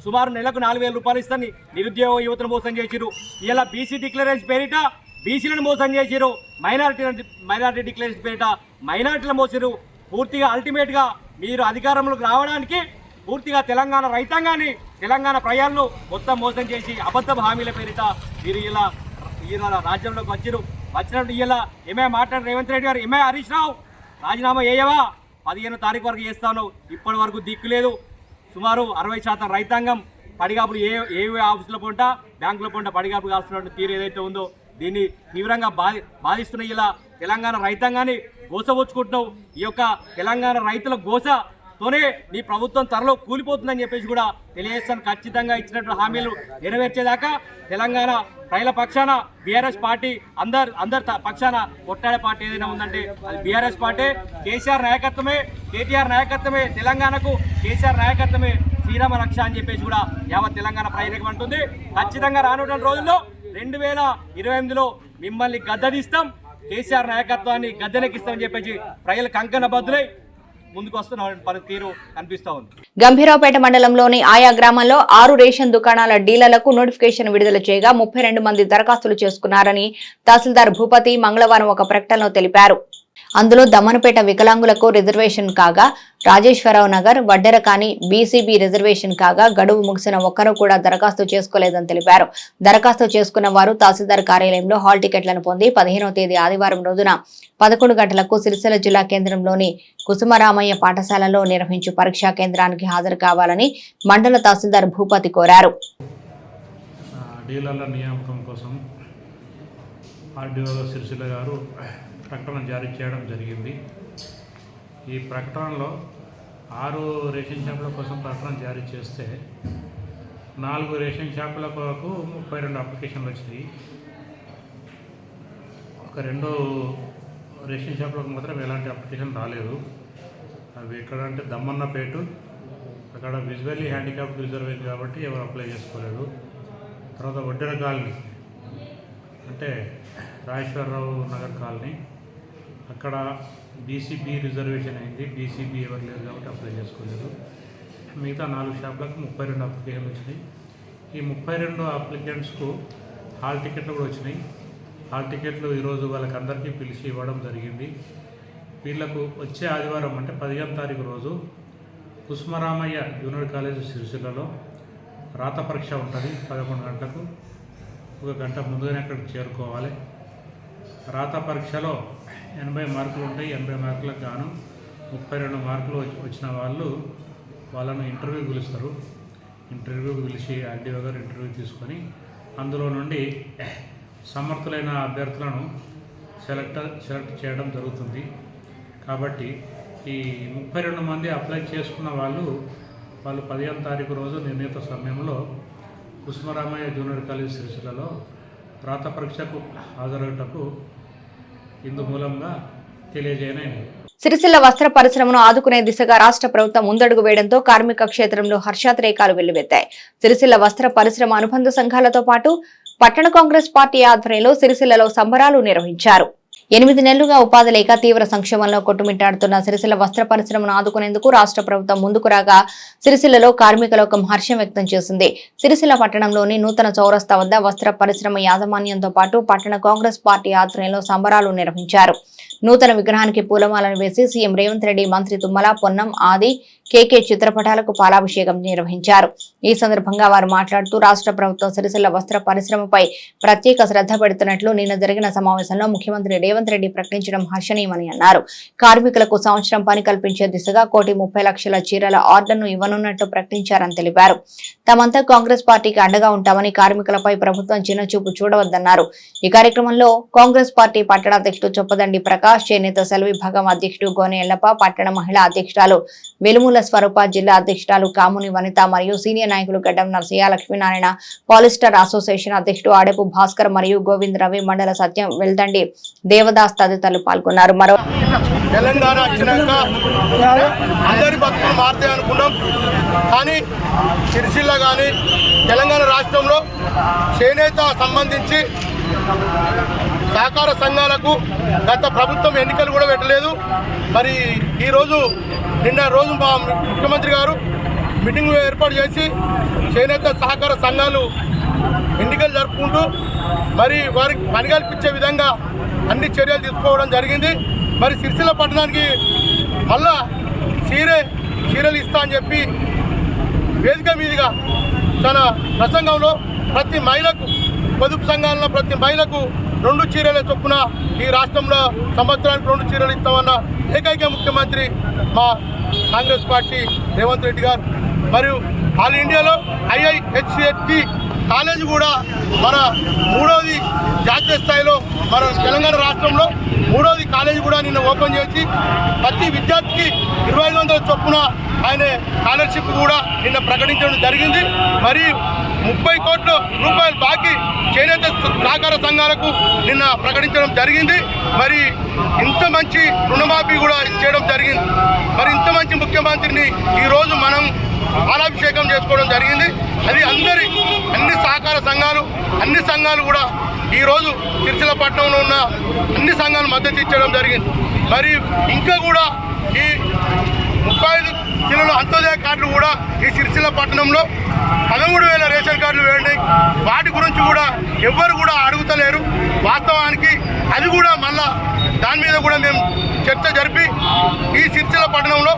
సుమారు నెలకు 4,000 రూపాయలు ఇస్తాను నిరుద్యోగ యువతను మోసం చేసిరు. ఇలా బీసీ డిక్లరేషన్ పేరిట బీసీలను మోసం చేసిరు. మైనారిటీ డిక్లరేషన్ పేరిట మైనారిటీలు మోసిరు. పూర్తిగా అల్టిమేట్గా మీరు అధికారంలోకి రావడానికి పూర్తిగా తెలంగాణ రైతాంగాన్ని తెలంగాణ ప్రజలను మొత్తం మోసం చేసి అబద్ధ హామీల పేరిట మీరు ఇలా రాజ్యంలోకి వచ్చినట్టు ఇలా ఏమే మాట్లాడిన రేవంత్ రెడ్డి గారు, ఏమే హరీష్ రావు రాజీనామా చేయవా 15వ తారీఖు వరకు చేస్తాను. ఇప్పటి వరకు దిక్కు లేదు. సుమారు 60% రైతాంగం పడిగాపులు ఏ ఆఫీసుల పొంట బ్యాంకుల పొంట పడిగాపులు కాస్తున్నట్టు తీరు ఏదైతే ఉందో దీన్ని తీవ్రంగా బాధిస్తున్న ఇలా తెలంగాణ రైతాంగాన్ని గోసపుచ్చుకుంటున్నావు. ఈ యొక్క తెలంగాణ రైతుల గోసతోనే నీ ప్రభుత్వం త్వరలో కూలిపోతుందని చెప్పేసి కూడా తెలియజేస్తాను. ఖచ్చితంగా ఇచ్చినట్టు హామీలు నెరవేర్చేదాకా తెలంగాణ ప్రజల పక్షాన బీఆర్ఎస్ పార్టీ అందరి పక్షాన కొట్టాడే పార్టీ ఏదైనా ఉందంటే అది బీఆర్ఎస్ పార్టీ. కేసీఆర్ నాయకత్వమే, కేటీఆర్ నాయకత్వమే తెలంగాణకు, కేసీఆర్ నాయకత్వమే శ్రీరామ రక్ష అని చెప్పేసి కూడా యావత్ తెలంగాణ ప్రజలకు అంటుంది. ఖచ్చితంగా రానున్న రోజుల్లో 2028లో మిమ్మల్ని గద్దెదిస్తాం, కేసీఆర్ నాయకత్వాన్ని గద్దెనెక్కిస్తామని చెప్పేసి ప్రజలు కంకణ బద్దులై ముందుకు వస్తున్న పనితీరు కనిపిస్తా ఉంది. గంభీరావుపేట మండలంలోని ఆయా గ్రామాల్లో 6 రేషన్ దుకాణాల డీలర్లకు నోటిఫికేషన్ విడుదల చేయగా 32 మంది దరఖాస్తులు చేసుకున్నారని తహసీల్దార్ భూపతి మంగళవారం ఒక ప్రకటనలో తెలిపారు. అందులో దమ్మనపేట వికలాంగులకు రిజర్వేషన్ కాగా రాజేశ్వరరావు నగర్, వడ్డెరకాని బీసీబీ రిజర్వేషన్ కాగా గడువు ముగిసిన ఒక్కరూ కూడా దరఖాస్తు చేసుకోలేదని తెలిపారు. దరఖాస్తు చేసుకున్న వారు తహసీల్దార్ కార్యాలయంలో హాల్ టికెట్లను పొంది 15వ తేదీ ఆదివారం రోజున 11 గంటలకు సిరిసిల్ల జిల్లా కేంద్రంలోని కుసుమరామయ్య పాఠశాలలో నిర్వహించు పరీక్షా కేంద్రానికి హాజరు కావాలని మండల తహసీల్దార్ భూపతి కోరారు. డీలర్ల నియామకం కోసం ఆర్డీఓ సిరిసిల్ల గారు ప్రకటన జారీ చేయడం జరిగింది. ఈ ప్రకటనలో 6 రేషన్ షాపుల కోసం ప్రకటన జారీ చేస్తే 4 రేషన్ షాపుల కొరకు 32 అప్లికేషన్లు వచ్చినాయి. ఒక 2 రేషన్ షాపులకు మాత్రం ఎలాంటి అప్లికేషన్ రాలేదు. అవి ఎక్కడంటే దమ్మన్నపేట, అక్కడ విజువల్లీ హ్యాండిక్యాప్డ్ రిజర్వేషన్ కాబట్టి ఎవరు అప్లై చేసుకోలేదు. తర్వాత వడ్డెర కాలనీ అంటే రాజేశ్వరరావు నగర్ కాలనీ, అక్కడ బీసీబీ రిజర్వేషన్ అయింది. బీసీబీ ఎవరు లేరు కాబట్టి అప్లై చేసుకోలేదు. మిగతా 4 షాపులకు 32 అప్లికేషన్లు వచ్చినాయి. ఈ 32 అప్లికెంట్స్కు హాల్ టికెట్లు కూడా వచ్చినాయి. హాల్ టికెట్లు ఈరోజు వాళ్ళకందరికీ పిలిచి ఇవ్వడం జరిగింది. వీళ్లకు వచ్చే ఆదివారం అంటే 15వ తారీఖు రోజు కుసుమరామయ్య జూనియర్ కాలేజ్ సిరిసిల్లలో రాత పరీక్ష ఉంటుంది. 11 గంటలకు 1 గంట ముందుగానే అక్కడికి చేరుకోవాలి. రాత పరీక్షలో 80 మార్కులు ఉంటాయి. 80 మార్కులకు గాను 32 మార్కులు వచ్చిన వాళ్ళను ఇంటర్వ్యూ పిలుస్తారు. ఇంటర్వ్యూ పిలిచి ఆర్డీఓ గారు ఇంటర్వ్యూ తీసుకొని అందులో నుండి సమర్థులైన అభ్యర్థులను సెలెక్ట్ చేయడం జరుగుతుంది. కాబట్టి ఈ 32 మంది అప్లై చేసుకున్న వాళ్ళు 15వ తారీఖు రోజు నిర్ణీత సమయంలో కుసుమరామయ్య జూనియర్ కాలేజ్ సిరిసిల్లలో రాత పరీక్షకు హాజరయ్యేటకు ఇందు మూలంగా తెలియజేయనైనది. సిరిసిల్ల వస్త్ర పరిశ్రమను ఆదుకునే దిశగా రాష్ట్ర ప్రభుత్వం ముందడుగు వేయడంతో కార్మిక క్షేత్రంలో హర్షాతిరేకాలు వెల్లువెత్తాయి. సిరిసిల్ల వస్త్ర పరిశ్రమ అనుబంధ సంఘాలతో పాటు పట్టణ కాంగ్రెస్ పార్టీ ఆధ్వర్యంలో సిరిసిల్లలో సంబరాలు నిర్వహించారు. 8 నెలలుగా ఉపాధి లేక తీవ్ర సంక్షేమంలో కొట్టుమిట్టాడుతున్న సిరిసిల్ల వస్త్ర పరిశ్రమను ఆదుకునేందుకు రాష్ట్ర ప్రభుత్వం ముందుకు రాగా సిరిసిల్లలో కార్మిక లోకం హర్షం వ్యక్తం చేసింది. సిరిసిల్ల పట్టణంలోని నూతన చౌరస్తా వద్ద వస్త్ర పరిశ్రమ యాజమాన్యంతో పాటు పట్టణ కాంగ్రెస్ పార్టీ ఆధ్వర్యంలో సంబరాలు నిర్వహించారు. నూతన విగ్రహానికి పూలమాలను వేసి సీఎం రేవంత్ రెడ్డి, మంత్రి తుమ్మల, పొన్నం, ఆది, కేకే చిత్రపటాలకు పాలాభిషేకం నిర్వహించారు. ఈ సందర్భంగా వారు మాట్లాడుతూ రాష్ట్ర ప్రభుత్వం సిరిసిల్ల వస్త్ర పరిశ్రమపై ప్రత్యేక శ్రద్ధ పెడుతున్నట్లు నిన్న జరిగిన సమావేశంలో ముఖ్యమంత్రి రేవంత్ రెడ్డి ప్రకటించడం హర్షణీయమని అన్నారు. కార్మికులకు సంవత్సరం పని కల్పించే దిశగా 1,30,00,000 చీరల ఆర్డర్ను ఇవ్వనున్నట్లు ప్రకటించారని తెలిపారు. తామంతా కాంగ్రెస్ పార్టీకి అండగా ఉంటామని, కార్మికులపై ప్రభుత్వం చిన్నచూపు చూడవద్దన్నారు. ఈ కార్యక్రమంలో కాంగ్రెస్ పార్టీ పట్టణాధ్యక్షుడు చొప్పదండి ప్రకాష్, చేనేత సెల్వి భాగం అధ్యక్షుడు గోనె ఎల్లప్ప, పట్టణ మహిళా అధ్యక్షురాలు వెలుముల స్వరూప, జిల్లా అధ్యక్షురాలు కాముని వనిత మరియు సీనియర్ నాయకులు గడ్డం నరసయ్య, లక్ష్మీనారాయణ, పాలిస్టర్ అసోసియేషన్ అధ్యక్షుడు ఆడెపు భాస్కర్ మరియు గోవింద్ రవి, మండల సత్యం, వెల్దండి దేవదాస్ తదితరులు పాల్గొన్నారు. తెలంగాణ వచ్చినాక అందరి బతుకులు మారుతాయి అనుకున్నాం, కానీ సిరిసిల్ల కానీ తెలంగాణ రాష్ట్రంలో చేనేత సంబంధించి సహకార సంఘాలకు గత ప్రభుత్వం ఎన్నికలు కూడా పెట్టలేదు. మరి ఈరోజు నిన్న రోజు మా ముఖ్యమంత్రి గారు మీటింగ్ ఏర్పాటు చేసి చేనేత సహకార సంఘాలు ఎన్నికలు జరుపుకుంటూ మరి వారికి పని కల్పించే విధంగా అన్ని చర్యలు తీసుకోవడం జరిగింది. మరి సిరిసిల్ల పట్టణానికి మళ్ళా చీరలు ఇస్తా అని చెప్పి వేదిక మీదుగా తన ప్రసంగంలో ప్రతి మహిళకు, పొదుపు సంఘాలలో ప్రతి మహిళకు 2 చీరల చొప్పున ఈ రాష్ట్రంలో సంవత్సరానికి 2 చీరలు ఇస్తామన్న ఏకైక ముఖ్యమంత్రి మా కాంగ్రెస్ పార్టీ రేవంత్ రెడ్డి గారు. మరియు ఆల్ ఇండియాలో IIHCT కాలేజీ కూడా మన 3వది జాతీయ స్థాయిలో మన తెలంగాణ రాష్ట్రంలో 3వది కాలేజీ కూడా నిన్న ఓపెన్ చేసి ప్రతి విద్యార్థికి 2,500 చొప్పున ఆయన స్కాలర్షిప్ కూడా నిన్న ప్రకటించడం జరిగింది. మరి 30 కోట్ల రూపాయలు బాకీ చేనేత సహకార సంఘాలకు నిన్న ప్రకటించడం జరిగింది. మరి ఇంత మంచి రుణమాఫీ కూడా చేయడం జరిగింది. మరి ఇంత మంచి ముఖ్యమంత్రిని ఈరోజు మనం పాలాభిషేకం చేసుకోవడం జరిగింది. అది అన్ని సహకార సంఘాలు, అన్ని సంఘాలు కూడా ఈరోజు సిరిసిల్ల పట్టణంలో ఉన్న అన్ని సంఘాలు మద్దతు ఇచ్చడం జరిగింది. మరి ఇంకా కూడా ఈ 35 కిలోల అంత్యోదయ కార్డులు కూడా ఈ సిరిసిల్ల పట్టణంలో 13,000 రేషన్ కార్డులు వేయండి. వాటి గురించి కూడా ఎవ్వరు కూడా అడుగుతలేరు. వాస్తవానికి అది కూడా మళ్ళా దాని మీద కూడా మేము చర్చ జరిపి ఈ సిరిసిల్ల పట్టణంలో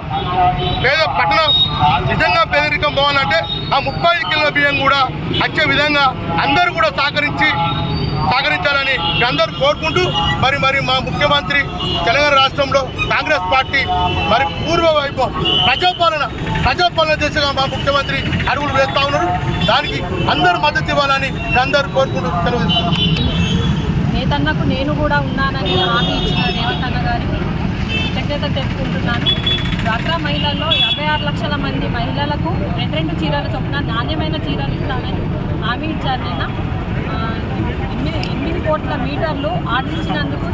నిజంగా పేదరికం పోవాలంటే ఆ 35 కిలోల బియ్యం కూడా వచ్చే విధంగా అందరూ కూడా సహకరించాలని అందరూ కోరుకుంటూ మరి మా ముఖ్యమంత్రి తెలంగాణ రాష్ట్రంలో కాంగ్రెస్ పార్టీ మరి పూర్వ వైభవం ప్రజాపాలన దిశగా మా ముఖ్యమంత్రి అడుగులు వేస్తూ ఉన్నారు. దానికి అందరూ మద్దతు ఇవ్వాలని అందరూ కోరుకుంటూ సెలవుస్తున్నాం. నేతన్నకు నేను కూడా ఉన్నానని హామీ ఇచ్చిన రేవంత్ అన్న గారికి కృతజ్ఞత తెలుపుకుంటున్నాను. డ్వాక్రా మహిళల్లో 56 లక్షల మంది మహిళలకు 2 చీరల చొప్పున నాణ్యమైన చీరలు ఇస్తానని హామీ ఇచ్చారు. నిన్న 8 కోట్ల మీటర్లు ఆర్డర్ ఇచ్చినందుకు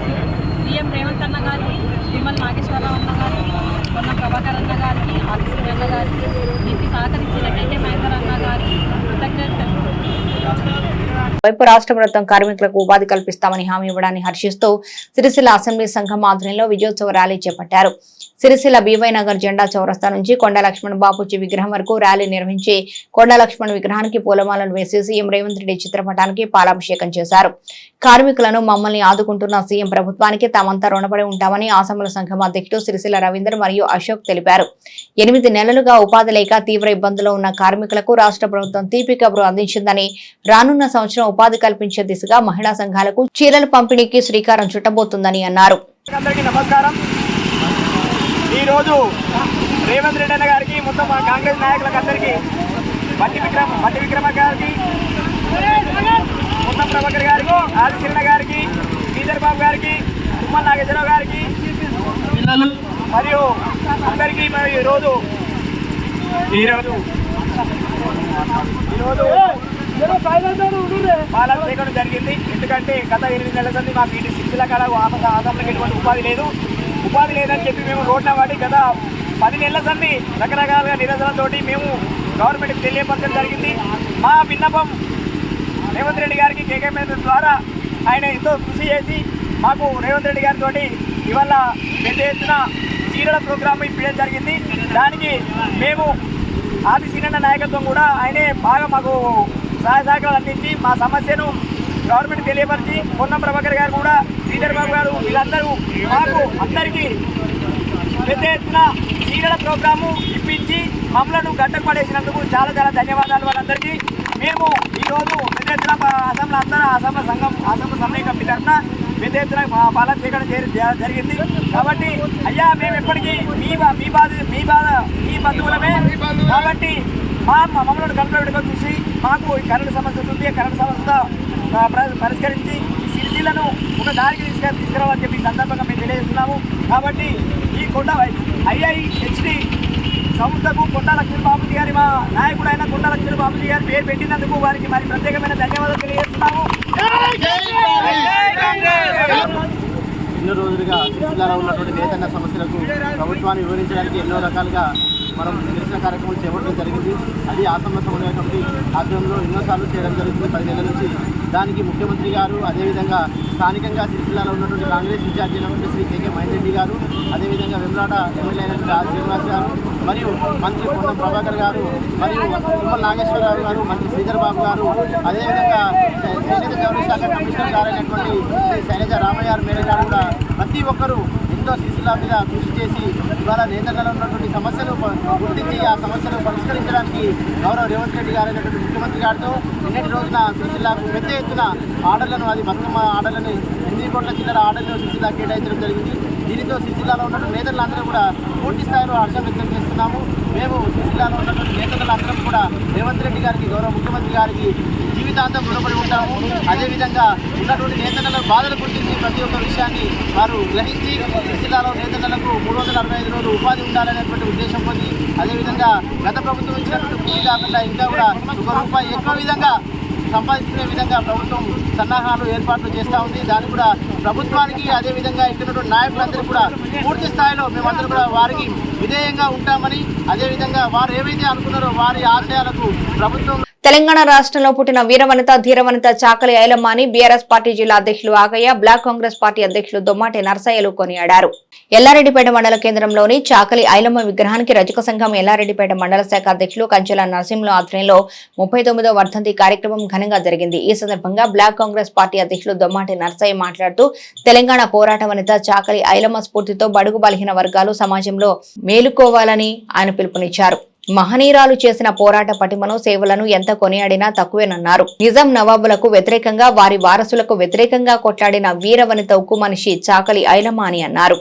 సీఎం రేవంత్ అన్న గారికి, తిరుమల నాగేశ్వరరావు అన్న గారికి, పొన్నం ప్రభాకర్ అన్న గారికి, ఆదిశ్రీ అన్న గారికి, దీనికి సహకరించిన కేకే మహేందర్ అన్న గారికి కృతజ్ఞతలు. వైపు రాష్ట్ర ప్రభుత్వం కార్మికులకు ఉపాధి కల్పిస్తామని హామీ ఇవ్వడాన్ని హర్షిస్తూ సిరిసిల్ల అసెంబ్లీ సంఘం ఆధ్వర్యంలో విజయోత్సవ ర్యాలీ చేపట్టారు. సిరిసిల్ల బీవై నగర్ జెండా చౌరస్తా నుంచి కొండ లక్ష్మణ్ బాపూజీ విగ్రహం వరకు ర్యాలీ నిర్వహించి కొండ లక్ష్మణ్ విగ్రహానికి పూలమాలలు వేసి సీఎం రేవంత్ రెడ్డి చిత్రపటానికి పాలాభిషేకం చేశారు. కార్మికులను మమ్మల్ని ఆదుకుంటున్న సీఎం ప్రభుత్వానికి తామంతా రుణపడి ఉంటామని ఆసంబ్లీ సంఘం అధ్యక్షుడు సిరిసిల్ల రవీందర్ మరియు అశోక్ తెలిపారు. 8 నెలలుగా ఉపాధి లేక తీవ్ర ఇబ్బందుల్లో ఉన్న కార్మికులకు రాష్ట్ర ప్రభుత్వం తీపి కబురు అందించిందని, రానున్న సంవత్సరం ఉపాధి కల్పించే దిశగా మహిళా సంఘాలకు చీరల పంపిణీకి శ్రీకారం చుట్టబోతుందని అన్నారు. ఈరోజు రేవంత్ రెడ్డి అన్న గారికి, మొత్తం మా కాంగ్రెస్ నాయకులకు అందరికీ, బట్టి విక్రమ గారికి, పొన్నం ప్రభాకర్ గారికి, ఆదిశరణ గారికి, శ్రీధర్ బాబు గారికి, తిరుమల నాగేశ్వరరావు గారికి మరియు అందరికీ ఈరోజు పాలాభిషేకం జరిగింది. ఎందుకంటే గత 8 నెలల సంది మా పీటీ సిరిసిల్ల కాడ ఆసంలోకి ఎటువంటి ఉపాధి లేదని చెప్పి మేము రోడ్ల వాడి గత 10 నెలల సంది రకరకాలుగా నిరసనలతో మేము గవర్నమెంట్కి తెలియపరచడం జరిగింది. మా విన్నపం రేవంత్ రెడ్డి గారికి కేకే ద్వారా ఆయన ఎంతో కృషి చేసి మాకు రేవంత్ రెడ్డి గారితో ఇవాళ పెద్ద ఎత్తున చీరల ప్రోగ్రాం ఇప్పడం జరిగింది. దానికి మేము ఆదిశీనన్న నాయకత్వం కూడా ఆయనే బాగా మాకు సహాయ సహకారాలు అందించి మా సమస్యను గవర్నమెంట్ తెలియపరిచి, పొన్నం ప్రభాకర్ గారు కూడా, శ్రీధర్ బాబు గారు, వీళ్ళందరూ మాకు అందరికీ పెద్ద ఎత్తున సీరియల్ ప్రోగ్రాము ఇప్పించి మమ్మలను గడ్డకు పడేసినందుకు చాలా చాలా ధన్యవాదాలు వాళ్ళందరికీ. మేము ఈరోజు పెద్ద ఎత్తున అసెంబ్లీ సమ్మె కమిటీ తరఫున పెద్ద ఎత్తున పాలన చేయడం జరిగింది. కాబట్టి అయ్యా మేము ఎప్పటికీ మీ బంధువులమే. కాబట్టి మమ్మల్ని కడుపులో పెట్టుకొని చూసి మాకు ఈ కరెంటు సమస్య ఉంది, కరెంటు సమస్య పరిష్కరించి ఈ సిరిసిల్లను ఒక దారికి తీసుకురావాలని చెప్పి సందర్భంగా మేము తెలియజేస్తున్నాము. కాబట్టి ఈ కొండ IIHT సంస్థకు కొండా లక్ష్మీ బాబుజీ గారి మా నాయకుడు అయిన కొండా లక్ష్మీ బాబుజీ గారి పేరు పెట్టినందుకు వారికి మరి ప్రత్యేకమైన ధన్యవాదాలు తెలియజేస్తున్నాము. ఎన్నో రోజులుగా సిరిసిల్లలో ఉన్నటువంటి నేతన్న సమస్యలకు ప్రభుత్వాన్ని వివరించడానికి ఎన్నో రకాలుగా మనం నిరసన కార్యక్రమాలు చేపట్టడం జరిగింది. అది ఆసన్న సమన్వయ కమిటీ ఆధ్వర్యంలో ఎన్నోసార్లు చేయడం జరుగుతుంది 10 నెలల నుంచి. దానికి ముఖ్యమంత్రి గారు, అదేవిధంగా స్థానికంగా సిరిసిల్లలో ఉన్నటువంటి కాంగ్రెస్ ఇన్ఛార్జి అయినటువంటి శ్రీ KK మహేందర్ రెడ్డి గారు, అదేవిధంగా వెమ్లాడ ఎమ్మెల్యే అయినటువంటి ఆర్ శ్రీనివాస్ గారు, మరియు మంత్రి పొన్నం ప్రభాకర్ గారు, మరియు తుమ్మల నాగేశ్వరరావు గారు, మంత్రి శ్రీధర్ బాబు గారు, అదేవిధంగా చేనేత జౌళి శాఖ కమిషనర్ గారు అయినటువంటి శ్రీ శైలజ రామయ్య మేడం గారు కూడా ప్రతి ఒక్కరూ ఎంతో సిరిసిల్ల మీద కృషి చేసి ఇవాళ నేతలలో ఉన్నటువంటి సమస్యలు గుర్తించి ఆ సమస్యలు పరిష్కరించడానికి గౌరవ రేవంత్ రెడ్డి గారు అయినటువంటి ముఖ్యమంత్రి గారితో నిన్నటి రోజున సిరిసిల్లకు పెద్ద ఎత్తున ఆర్డర్లను, అది బతుకమ్మ ఆర్డర్లని 8 కోట్ల చిల్లర ఆర్డర్లను సిరిసిల్ల కేటాయించడం జరిగింది. దీనితో సిరిసిల్లలో ఉన్నటువంటి నేతలందరూ కూడా పూర్తి స్థాయిలో హర్షం వ్యక్తం చేస్తున్నాము. మేము సిరిసిల్లలో ఉన్నటువంటి నేతలందరం కూడా రేవంత్ రెడ్డి గారికి, గౌరవ ముఖ్యమంత్రి గారికి జీవితాంతం రుణపడి ఉంటాము. అదేవిధంగా ఉన్నటువంటి నేతల బాధలు గుర్తించి ప్రతి ఒక్క విషయాన్ని వారు గ్రహించి సిరిసిల్లలో నేతలకు 365 రోజులు ఉపాధి ఉండాలనేటువంటి ఉద్దేశం పొంది, అదేవిధంగా గత ప్రభుత్వం ఇచ్చినటువంటి కూలీ కాకుండా ఇంకా కూడా ₹1 ఎక్కువ విధంగా సంపాదించుకునే విధంగా ప్రభుత్వం సన్నాహాలు ఏర్పాట్లు చేస్తూ ఉంది. దాన్ని కూడా ప్రభుత్వానికి, అదేవిధంగా ఇక్కడ నాయకులందరూ కూడా పూర్తి స్థాయిలో మేమందరూ కూడా వారికి విధేయంగా ఉంటామని, అదేవిధంగా వారు ఏవైతే అనుకున్నారో వారి ఆశయాలకు ప్రభుత్వం. తెలంగాణ రాష్ట్రంలో పుట్టిన వీరవనిత ధీరవనిత చాకలి ఐలమ్మ అని బీఆర్ఎస్ పార్టీ జిల్లా అధ్యక్షులు ఆగయ్య, బ్లాక్ కాంగ్రెస్ పార్టీ అధ్యక్షులు దొమ్మాటి నరసయ్యలు కొనియాడారు. ఎల్లారెడ్డిపేట మండల కేంద్రంలోని చాకలి ఐలమ్మ విగ్రహానికి రజక సంఘం ఎల్లారెడ్డిపేట మండల శాఖ అధ్యక్షులు కంచెల నరసింహుల ఆధ్వర్యంలో 39వ వర్ధంతి కార్యక్రమం ఘనంగా జరిగింది. ఈ సందర్భంగా బ్లాక్ కాంగ్రెస్ పార్టీ అధ్యక్షులు దొమ్మాటి నరసయ్య మాట్లాడుతూ తెలంగాణ పోరాట వనిత చాకలి ఐలమ్మ స్ఫూర్తితో బడుగు బలహీన వర్గాలు సమాజంలో మేలుకోవాలని ఆయన పిలుపునిచ్చారు. మహనీయురాలు చేసిన పోరాట పటిమను, సేవలను ఎంత కొనియాడినా తక్కువేనన్నారు. నిజాం నవాబులకు వ్యతిరేకంగా, వారి వారసులకు వ్యతిరేకంగా కొట్లాడిన వీరవనిత ఉక్కు మనిషి చాకలి ఐలమ్మ అని అన్నారు.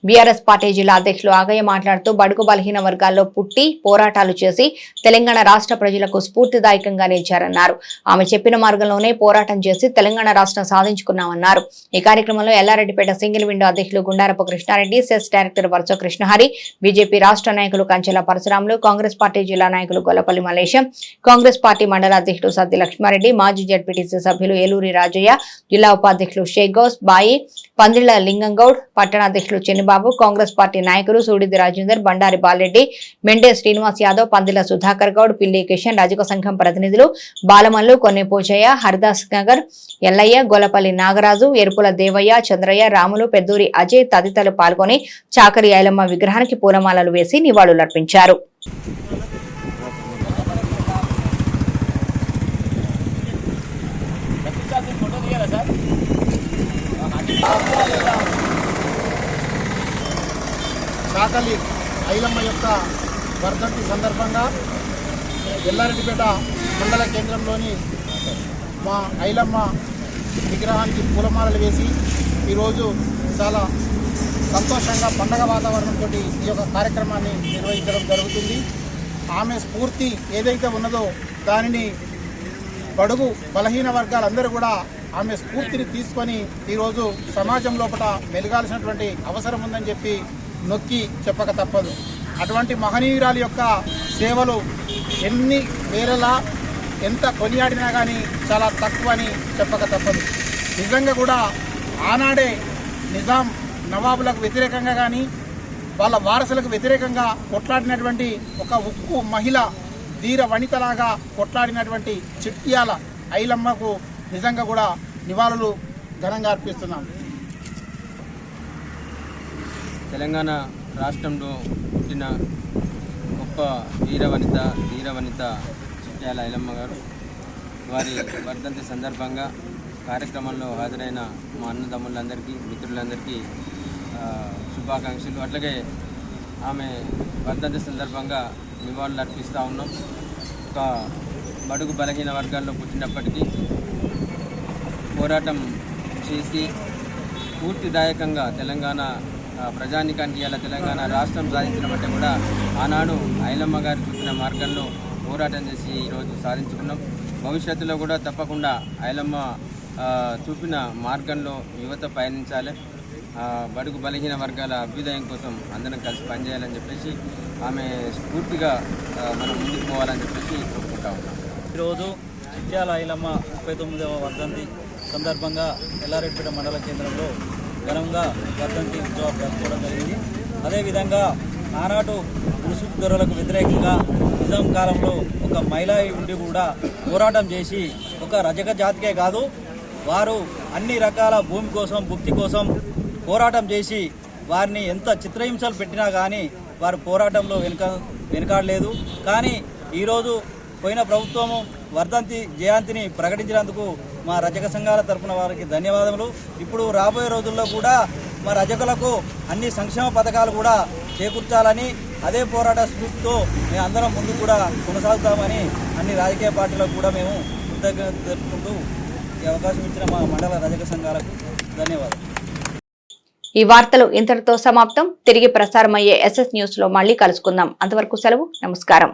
బీఆర్ఎస్ పార్టీ జిల్లా అధ్యక్షులు ఆగయ్య మాట్లాడుతూ బడుగు బలహీన వర్గాల్లో పుట్టి పోరాటాలు చేసి తెలంగాణ రాష్ట్ర ప్రజలకు స్ఫూర్తిదాయకంగా నిలిచారన్నారు. ఆమె చెప్పిన మార్గంలోనే పోరాటం చేసి తెలంగాణ రాష్ట్రం సాధించుకున్నామన్నారు. ఈ కార్యక్రమంలో ఎల్లారెడ్డిపేట సింగిల్ విండో అధ్యక్షులు గుండారపు కృష్ణారెడ్డి, సెస్ డైరెక్టర్ వరుస కృష్ణహరి, బీజేపీ రాష్ట్ర నాయకులు కంచెల పరశురాములు, కాంగ్రెస్ పార్టీ జిల్లా నాయకులు గొల్లపల్లి మల్లేశం, కాంగ్రెస్ పార్టీ మండల అధ్యక్షులు సద్ది లక్ష్మారెడ్డి, మాజీ జడ్పీటీసీ సభ్యులు ఏలూరి రాజయ్య, జిల్లా ఉపాధ్యక్షులు షేక్ గౌస్ బాయి, పందిళ్ల లింగంగౌడ్, పట్టణ అధ్యక్షులు చెన్నిబాబు, కాంగ్రెస్ పార్టీ నాయకులు సూడిది రాజేందర్, బండారి బాలరెడ్డి, మెండే శ్రీనివాస్ యాదవ్, పందిళ్ల సుధాకర్ గౌడ్, పిల్లి కిషన్, రజక సంఘం ప్రతినిధులు బాలమల్లు, కొన్నె పోచయ్య, హరిదాస్ నగర్ ఎల్లయ్య, గొల్లపల్లి నాగరాజు, ఎరుపుల దేవయ్య, చంద్రయ్య, రాములు, పెద్దూరి అజయ్ తదితరులు పాల్గొని చాకలి ఐలమ్మ విగ్రహానికి పూలమాలలు వేసి నివాళులర్పించారు. చాకలి ఐలమ్మ యొక్క వర్ధంతి సందర్భంగా ఎల్లారెడ్డిపేట మండల కేంద్రంలోని మా ఐలమ్మ విగ్రహానికి పూలమాలలు వేసి ఈరోజు చాలా సంతోషంగా పండగ వాతావరణంతో ఈ యొక్క కార్యక్రమాన్ని నిర్వహించడం జరుగుతుంది. ఆమె స్ఫూర్తి ఏదైతే ఉన్నదో దానిని బడుగు బలహీన వర్గాలందరూ కూడా ఆమె స్ఫూర్తిని తీసుకొని ఈరోజు సమాజం లోపల మెలగాల్సినటువంటి అవసరం ఉందని చెప్పి నొక్కి చెప్పక తప్పదు. అటువంటి మహనీయురాలి యొక్క సేవలు ఎన్ని వేరలా ఎంత కొనియాడినా కానీ చాలా తక్కువ అని చెప్పక తప్పదు. నిజంగా కూడా ఆనాడే నిజాం నవాబులకు వ్యతిరేకంగా కానీ వాళ్ళ వారసులకు వ్యతిరేకంగా కొట్లాడినటువంటి ఒక ఉక్కు మహిళ, ధీర వనితలాగా కొట్లాడినటువంటి చిట్యాల ఐలమ్మకు నిజంగా కూడా నివాళులు ఘనంగా అర్పిస్తున్నాం. తెలంగాణ రాష్ట్రంలో పుట్టిన గొప్ప వీరవనిత ధీరవనిత చిట్యాల ఐలమ్మ గారు వారి వర్ధంతి సందర్భంగా కార్యక్రమంలో హాజరైన మా అన్నదమ్ములందరికీ, మిత్రులందరికీ శుభాకాంక్షలు. అట్లాగే ఆమె వర్ధంతి సందర్భంగా నివాళులు అర్పిస్తూ ఉన్నాం. ఒక బడుగు బలహీన వర్గాల్లో పుట్టినప్పటికీ పోరాటం చేసి పూర్తిదాయకంగా తెలంగాణ ప్రజానికానికి ఇలా తెలంగాణ రాష్ట్రం సాధించడం కూడా ఆనాడు ఐలమ్మ గారు చూపిన మార్గంలో పోరాటం చేసి ఈరోజు సాధించుకున్నాం. భవిష్యత్తులో కూడా తప్పకుండా ఐలమ్మ చూపిన మార్గంలో యువత పయనించాలి. బడుగు బలహీన వర్గాల అభ్యుదయం కోసం అందరం కలిసి పనిచేయాలని చెప్పేసి ఆమె స్ఫూర్తిగా మనం ముందుకు పోవాలని చెప్పేసి కోరుకుంటా ఉన్నాం. ఈరోజు చిట్యాల ఐలమ్మ 39వ వర్ధంతి సందర్భంగా ఎల్లారెడ్డిపేట మండల కేంద్రంలో ఘనంగా వర్ధంతి ఉత్సవం జరుపుకోవడం జరిగింది. అదేవిధంగా ఆనాడు మున్సిపల్ దొరలకు వ్యతిరేకంగా నిజాం కాలంలో ఒక మహిళ ఉండి కూడా పోరాటం చేసి ఒక రజక జాతికే కాదు వారు అన్ని రకాల భూమి కోసం భుక్తి కోసం పోరాటం చేసి వారిని ఎంత చిత్రహింసలు పెట్టినా కానీ వారు పోరాటంలో వెనుకాడలేదు. కానీ ఈరోజు పోయిన ప్రభుత్వము వర్ధంతి జయంతిని ప్రకటించినందుకు మా రజక సంఘాల తరఫున వారికి ధన్యవాదములు. ఇప్పుడు రాబోయే రోజుల్లో కూడా మా రజకులకు అన్ని సంక్షేమ పథకాలు కూడా చేకూర్చాలని అదే పోరాట స్ఫూర్తితో మేము అందరం ముందు కూడా కొనసాగుతామని అన్ని రాజకీయ పార్టీలకు కూడా మేము కృతజ్ఞత తెలుపుకుంటూ ఈ అవకాశం ఇచ్చిన మా మండల రజక సంఘాలకు ధన్యవాదాలు. ఈ వార్తలు ఇంతటితో సమాప్తం. తిరిగి ప్రసారమయ్యే SS న్యూస్ లో మళ్ళీ కలుసుకుందాం. అంతవరకు సెలవు. నమస్కారం.